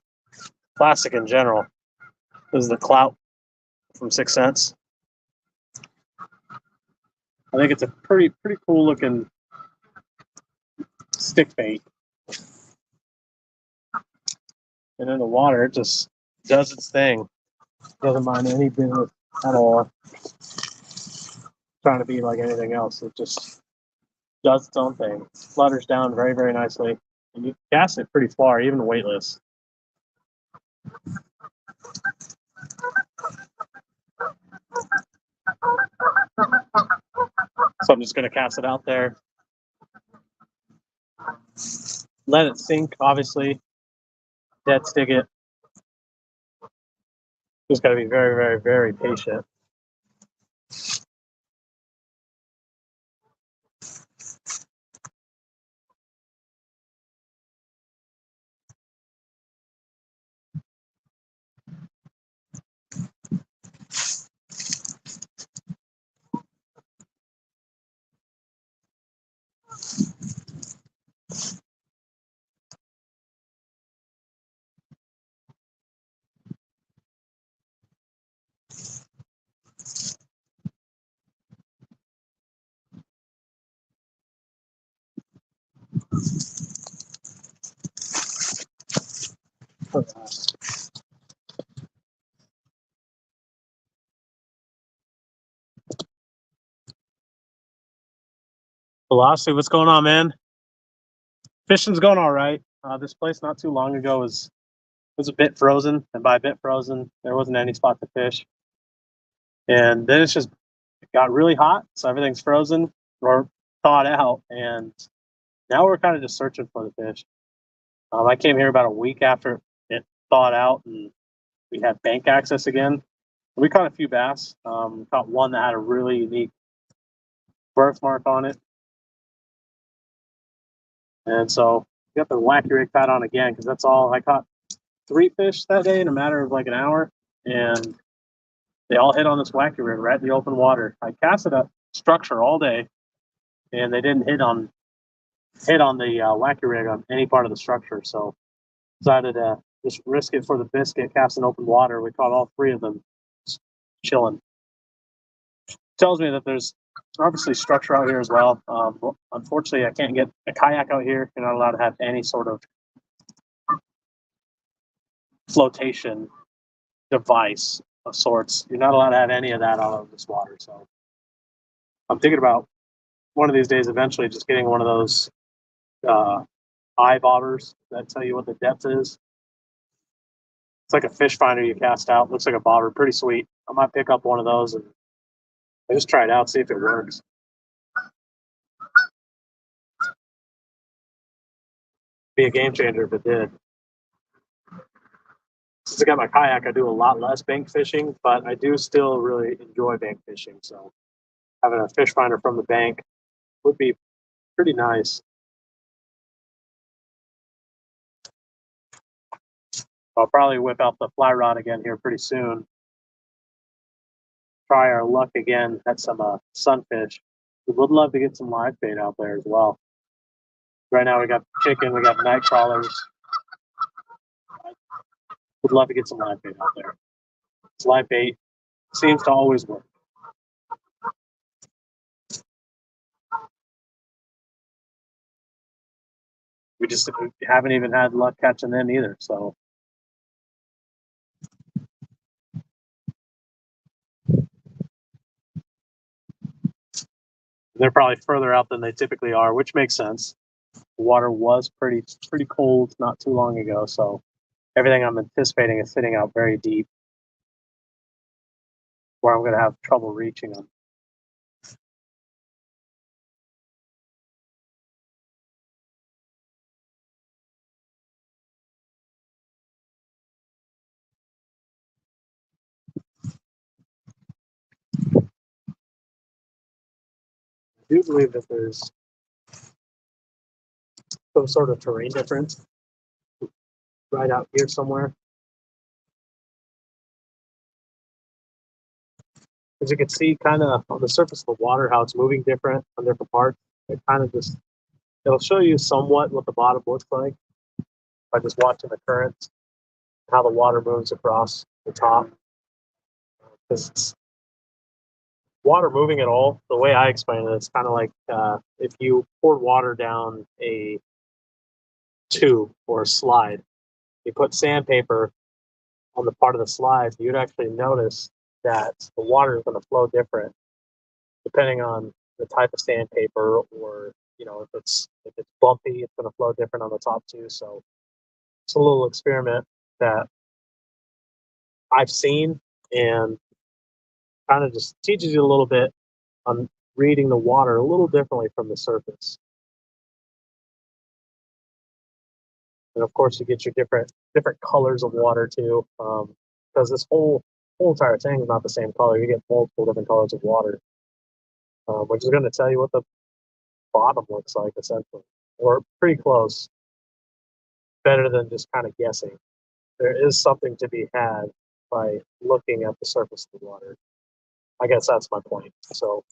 plastic in general. This is the Clout from 6 Cents. I think it's a pretty cool looking stick bait. And in the water, it just does its thing. Doesn't mind any business at all. Trying to be like anything else. It just does its own thing. Flutters down very nicely. And you cast it pretty far, even weightless. So I'm just going to cast it out there. Let it sink, obviously. Dead stick it. Just got to be very patient. Velocity, what's going on, man? Fishing's going all right. This place not too long ago was a bit frozen, and by a bit frozen, there wasn't any spot to fish. And then it got really hot, so everything's frozen or thawed out, and now we're kind of just searching for the fish. I came here about a week after it thawed out, and we had bank access again. We caught a few bass. Caught one that had a really unique birthmark on it. And so we got the wacky rig pat on again because that's all. I caught 3 fish that day in a matter of like an hour, and they all hit on this wacky rig right in the open water. I casted up structure all day, and they didn't hit on the wacky rig on any part of the structure. So decided to just risk it for the biscuit, cast in open water. We caught all 3 of them chilling. Tells me that there's obviously structure out here as well. Unfortunately, I can't get a kayak out here. You're not allowed to have any sort of flotation device of sorts. You're not allowed to have any of that out of this water. So I'm thinking about one of these days eventually just getting one of those eye bobbers that tell you what the depth is. It's like a fish finder you cast out. Looks like a bobber. Pretty sweet. I might pick up one of those and just try it out, see if it works. Be a game changer if it did. Since I got my kayak, I do a lot less bank fishing, but I do still really enjoy bank fishing. So having a fish finder from the bank would be pretty nice. I'll probably whip out the fly rod again here pretty soon. Try our luck again at some sunfish. We would love to get some live bait out there as well. Right now we got chicken, we got night crawlers. Would love to get some live bait out there. This live bait seems to always work. We just haven't even had luck catching them either. So they're probably further out than they typically are, which makes sense. The water was pretty cold not too long ago, so everything I'm anticipating is sitting out very deep, where I'm going to have trouble reaching them. I do believe that there's some sort of terrain difference right out here somewhere. As you can see, kind of on the surface of the water, how it's moving different on different parts. It kind of just, it'll show you somewhat what the bottom looks like by just watching the currents, how the water moves across the top. Because water moving at all, the way I explain it, it's kind of like if you poured water down a tube or a slide, you put sandpaper on the part of the slide, you'd actually notice that the water is going to flow different depending on the type of sandpaper, or if it's bumpy, it's going to flow different on the top too. So it's a little experiment that I've seen, and kind of just teaches you a little bit on reading the water a little differently from the surface. And of course, you get your different colors of water too, because this whole entire thing is not the same color. You get multiple different colors of water, which is going to tell you what the bottom looks like essentially, or pretty close. Better than just kind of guessing. There is something to be had by looking at the surface of the water. I guess that's my point. So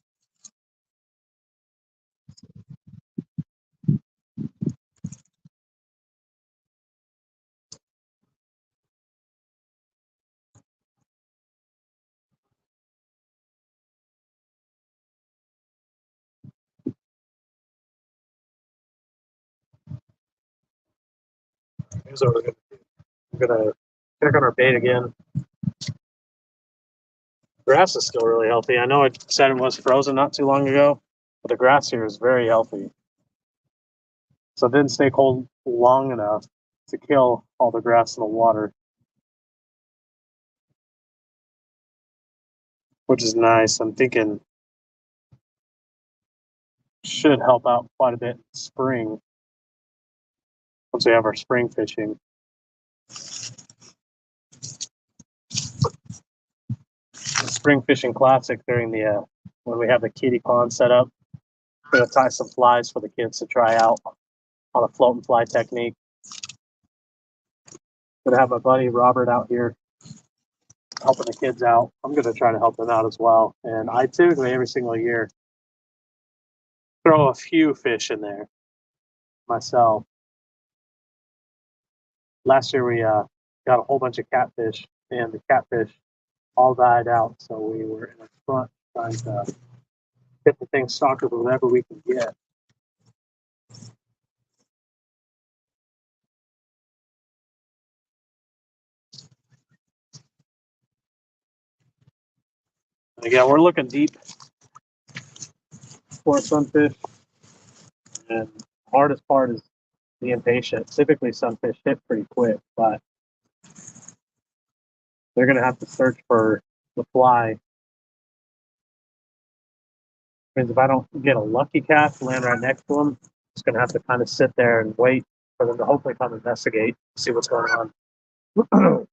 here's what we're gonna check on our bait again. Grass is still really healthy. I know I said it was frozen not too long ago, but the grass here is very healthy. So it didn't stay cold long enough to kill all the grass in the water, which is nice. I'm thinking should help out quite a bit in spring once we have our spring fishing. The spring fishing classic during the when we have the kiddie pond set up. We're gonna tie some flies for the kids to try out on a float and fly technique. Gonna have my buddy Robert out here helping the kids out. I'm gonna try to help them out as well. And I typically every single year throw a few fish in there myself. Last year we got a whole bunch of catfish, and the catfish all died out. So we were in a front trying to get the thing stocked with whatever we can get. And again, we're looking deep for sunfish, and the hardest part is being patient. Typically, sunfish hit pretty quick, but they're going to have to search for the fly. Because if I don't get a lucky cast land right next to them, I'm just going to have to kind of sit there and wait for them to hopefully come investigate, see what's going on.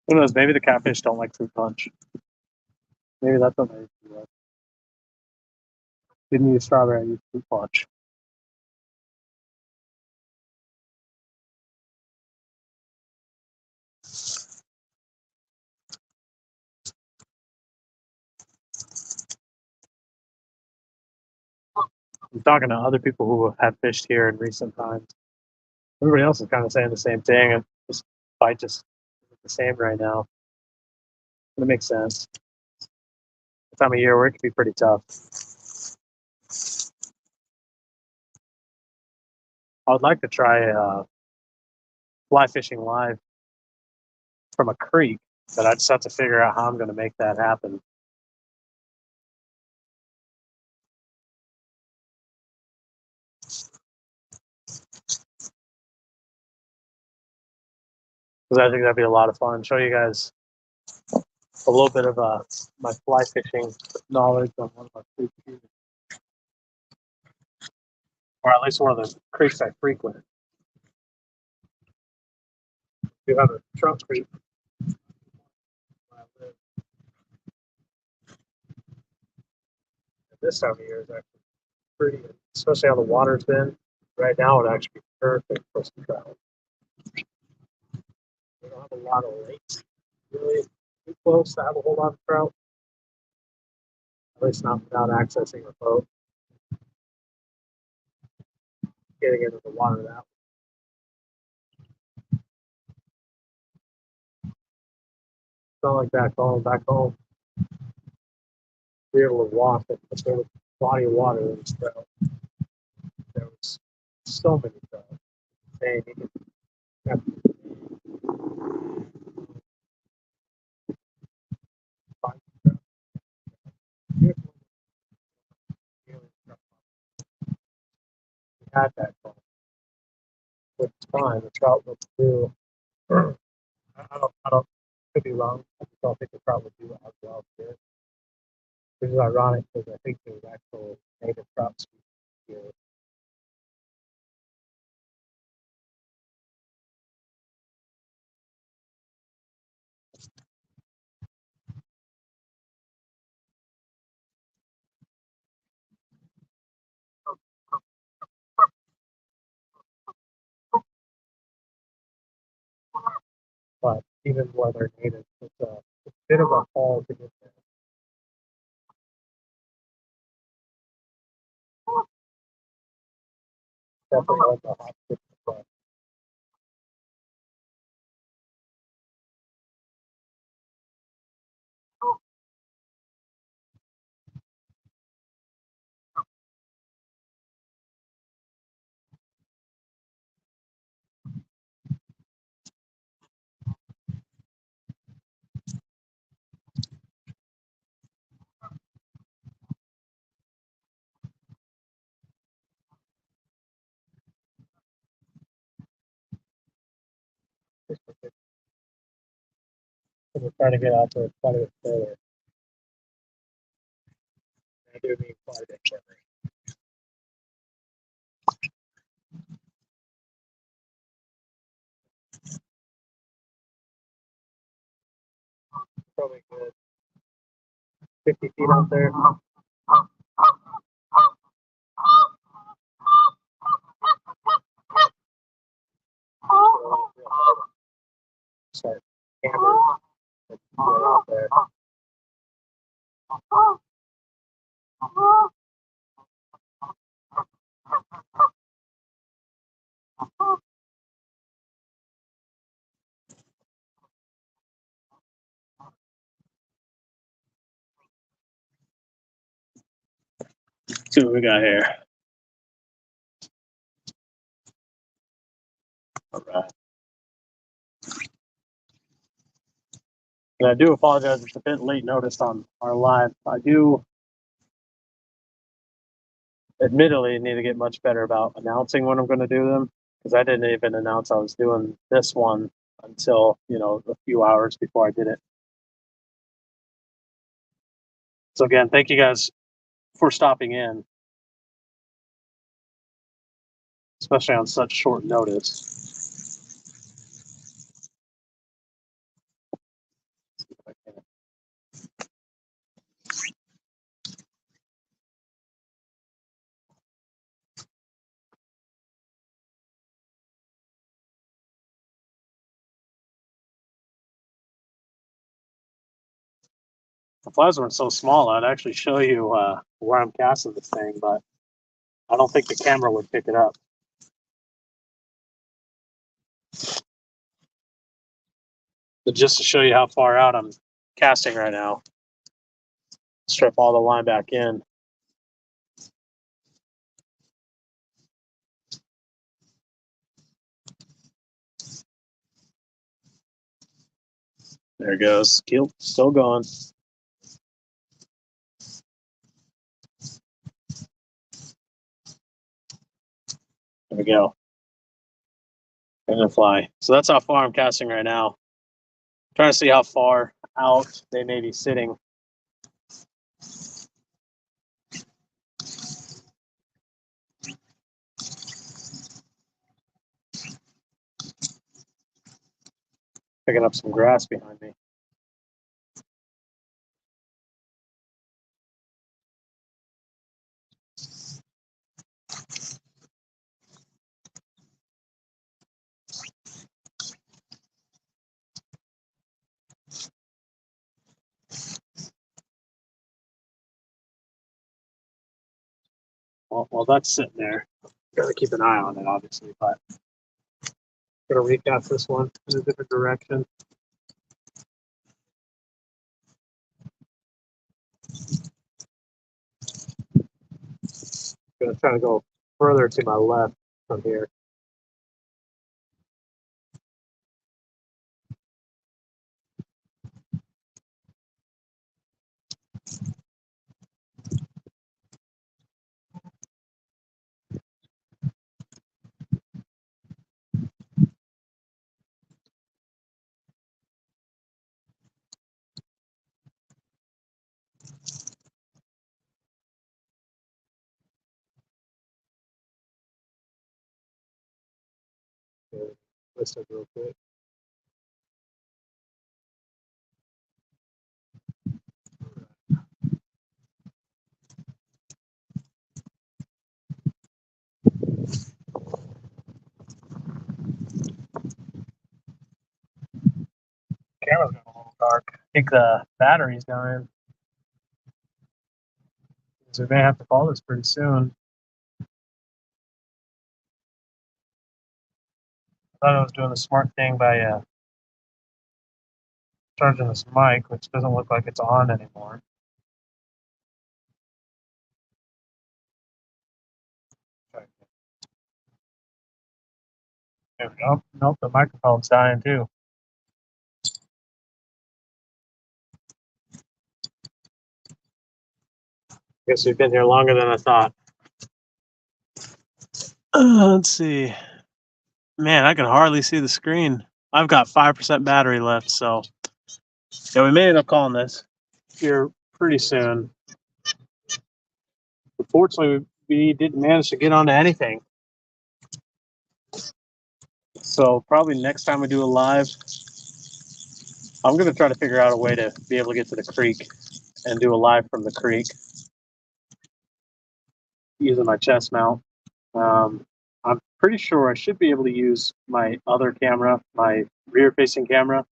Who knows? Maybe the catfish don't like fruit punch. Maybe that's what they do. Didn't use strawberry, I used fruit punch. I'm talking to other people who have fished here in recent times. Everybody else is kind of saying the same thing. And this bite just isn't the same right now. It makes sense. The time of year where it can be pretty tough. I would like to try fly fishing live from a creek, but I just have to figure out how I'm going to make that happen. Because I think that'd be a lot of fun. Show you guys a little bit of my fly fishing knowledge on one of our creeks, or at least one of the creeks I frequent. We have a trunk creek where I live. And this time of year is actually pretty, especially how the water's been. Right now, it would actually be perfect for some trout. We don't have a lot of lakes really too close to have a whole lot of trout. At least not without accessing a boat. Getting into the water that way. It's not like back home, be able to walk at the sort of body of water that was trout. There was so many trout. And you could have find trout. We had that phone, which is fine. The trout would do. I don't, could be wrong. I just don't think the trout would do as well here. Which is ironic because I think there's actual native trout species here. But even where they're native, it's a bit of a haul to get there. Definitely like a hot tip to try. We're trying to get out there quite a bit further. I do mean quite a bit further. Probably good 50 feet out there. Start hammering out there. See what we got here. All right. And I do apologize. It's a bit late notice on our live. I do admittedly need to get much better about announcing when I'm going to do them because I didn't even announce I was doing this one until a few hours before I did it. So again, thank you guys for stopping in, especially on such short notice. the flies weren't so small, I'd actually show you where I'm casting this thing, but I don't think the camera would pick it up. But just to show you how far out I'm casting right now, strip all the line back in. There it goes. Still going. There we go. And then fly. So that's how far I'm casting right now. Trying to see how far out they may be sitting. Picking up some grass behind me. Well, that's sitting there. Got to keep an eye on it, obviously, but gonna recast this one in a different direction. Gonna try to go further to my left from here. Listen real quick. Camera's getting a little dark. I think the battery's dying. So we may have to call this pretty soon. I thought I was doing the smart thing by charging this mic, which doesn't look like it's on anymore. There we go. Nope, the microphone's dying too. Guess we've been here longer than I thought. Let's see. Man, I can hardly see the screen. I've got 5% battery left, so yeah, we may end up calling this here pretty soon. Unfortunately, we didn't manage to get onto anything. So probably next time we do a live, I'm going to try to figure out a way to be able to get to the creek and do a live from the creek using my chest mount. I'm pretty sure I should be able to use my other camera, my rear-facing camera.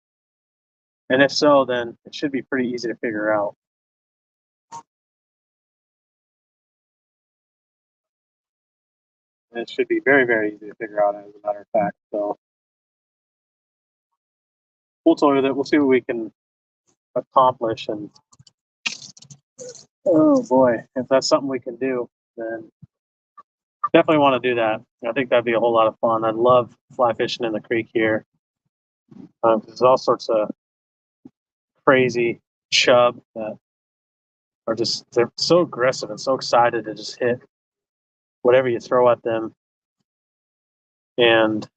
And if so, then it should be pretty easy to figure out. And it should be very, very easy to figure out, as a matter of fact. So we'll toy with it. We'll see what we can accomplish. And oh boy, if that's something we can do, then definitely want to do that. I think that'd be a whole lot of fun. I'd love fly fishing in the creek here. There's all sorts of crazy chub that are just, they're so aggressive and so excited to just hit whatever you throw at them. And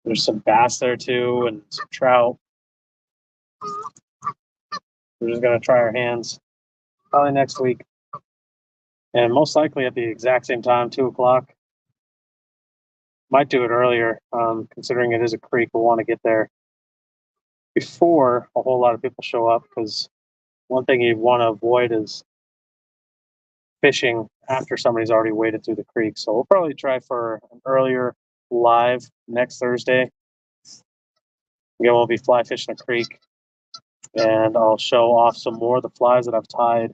there's some bass there too, and some trout. We're just going to try our hands probably next week. And most likely at the exact same time, 2 o'clock. Might do it earlier, considering it is a creek. We'll want to get there before a whole lot of people show up, because one thing you want to avoid is fishing after somebody's already waded through the creek. So we'll probably try for an earlier live next Thursday. Again, we'll be fly fishing a creek and I'll show off some more of the flies that I've tied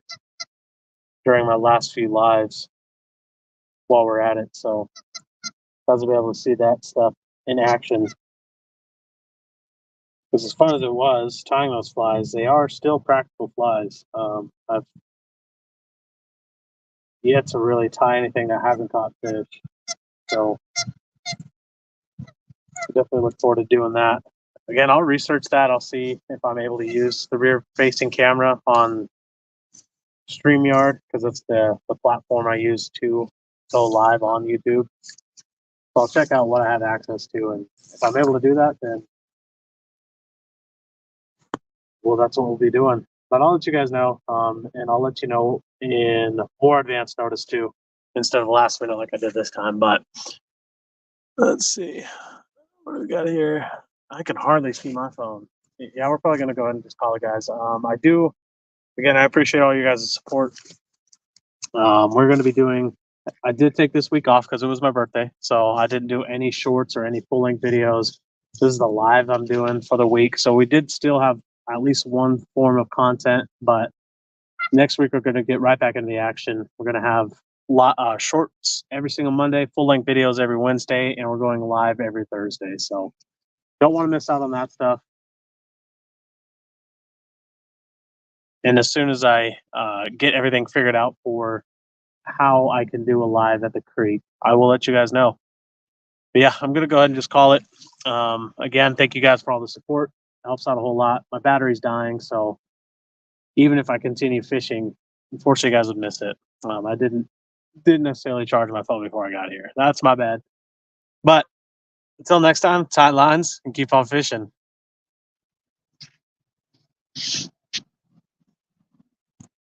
during my last few lives while we're at it. So you guys will be able to see that stuff in action. Because as fun as it was tying those flies, they are still practical flies. I've yet to really tie anything that hasn't caught fish. So I definitely look forward to doing that. Again, I'll research that. I'll see if I'm able to use the rear facing camera on StreamYard, because that's the platform I use to go live on YouTube. So I'll check out what I have access to, and if I'm able to do that, then well, that's what we'll be doing. But I'll let you guys know, and I'll let you know in more advance notice too, instead of last minute like I did this time. But let's see, what do we got here? I can hardly see my phone. Yeah, we're probably gonna go ahead and just call it, guys. I do. Again, I appreciate all you guys' support. We're going to be doing. I did take this week off because it was my birthday, so I didn't do any shorts or any full length videos. This is the live I'm doing for the week, so we did still have at least one form of content. But next week we're going to get right back into the action. We're going to have shorts every single Monday, full length videos every Wednesday, and we're going live every Thursday. So don't want to miss out on that stuff. And as soon as I get everything figured out for how I can do a live at the creek, I will let you guys know. But yeah, I'm going to go ahead and just call it. Again, thank you guys for all the support. It helps out a whole lot. My battery's dying, so even if I continue fishing, unfortunately, you guys would miss it. I didn't necessarily charge my phone before I got here. That's my bad. But until next time, tight lines and keep on fishing.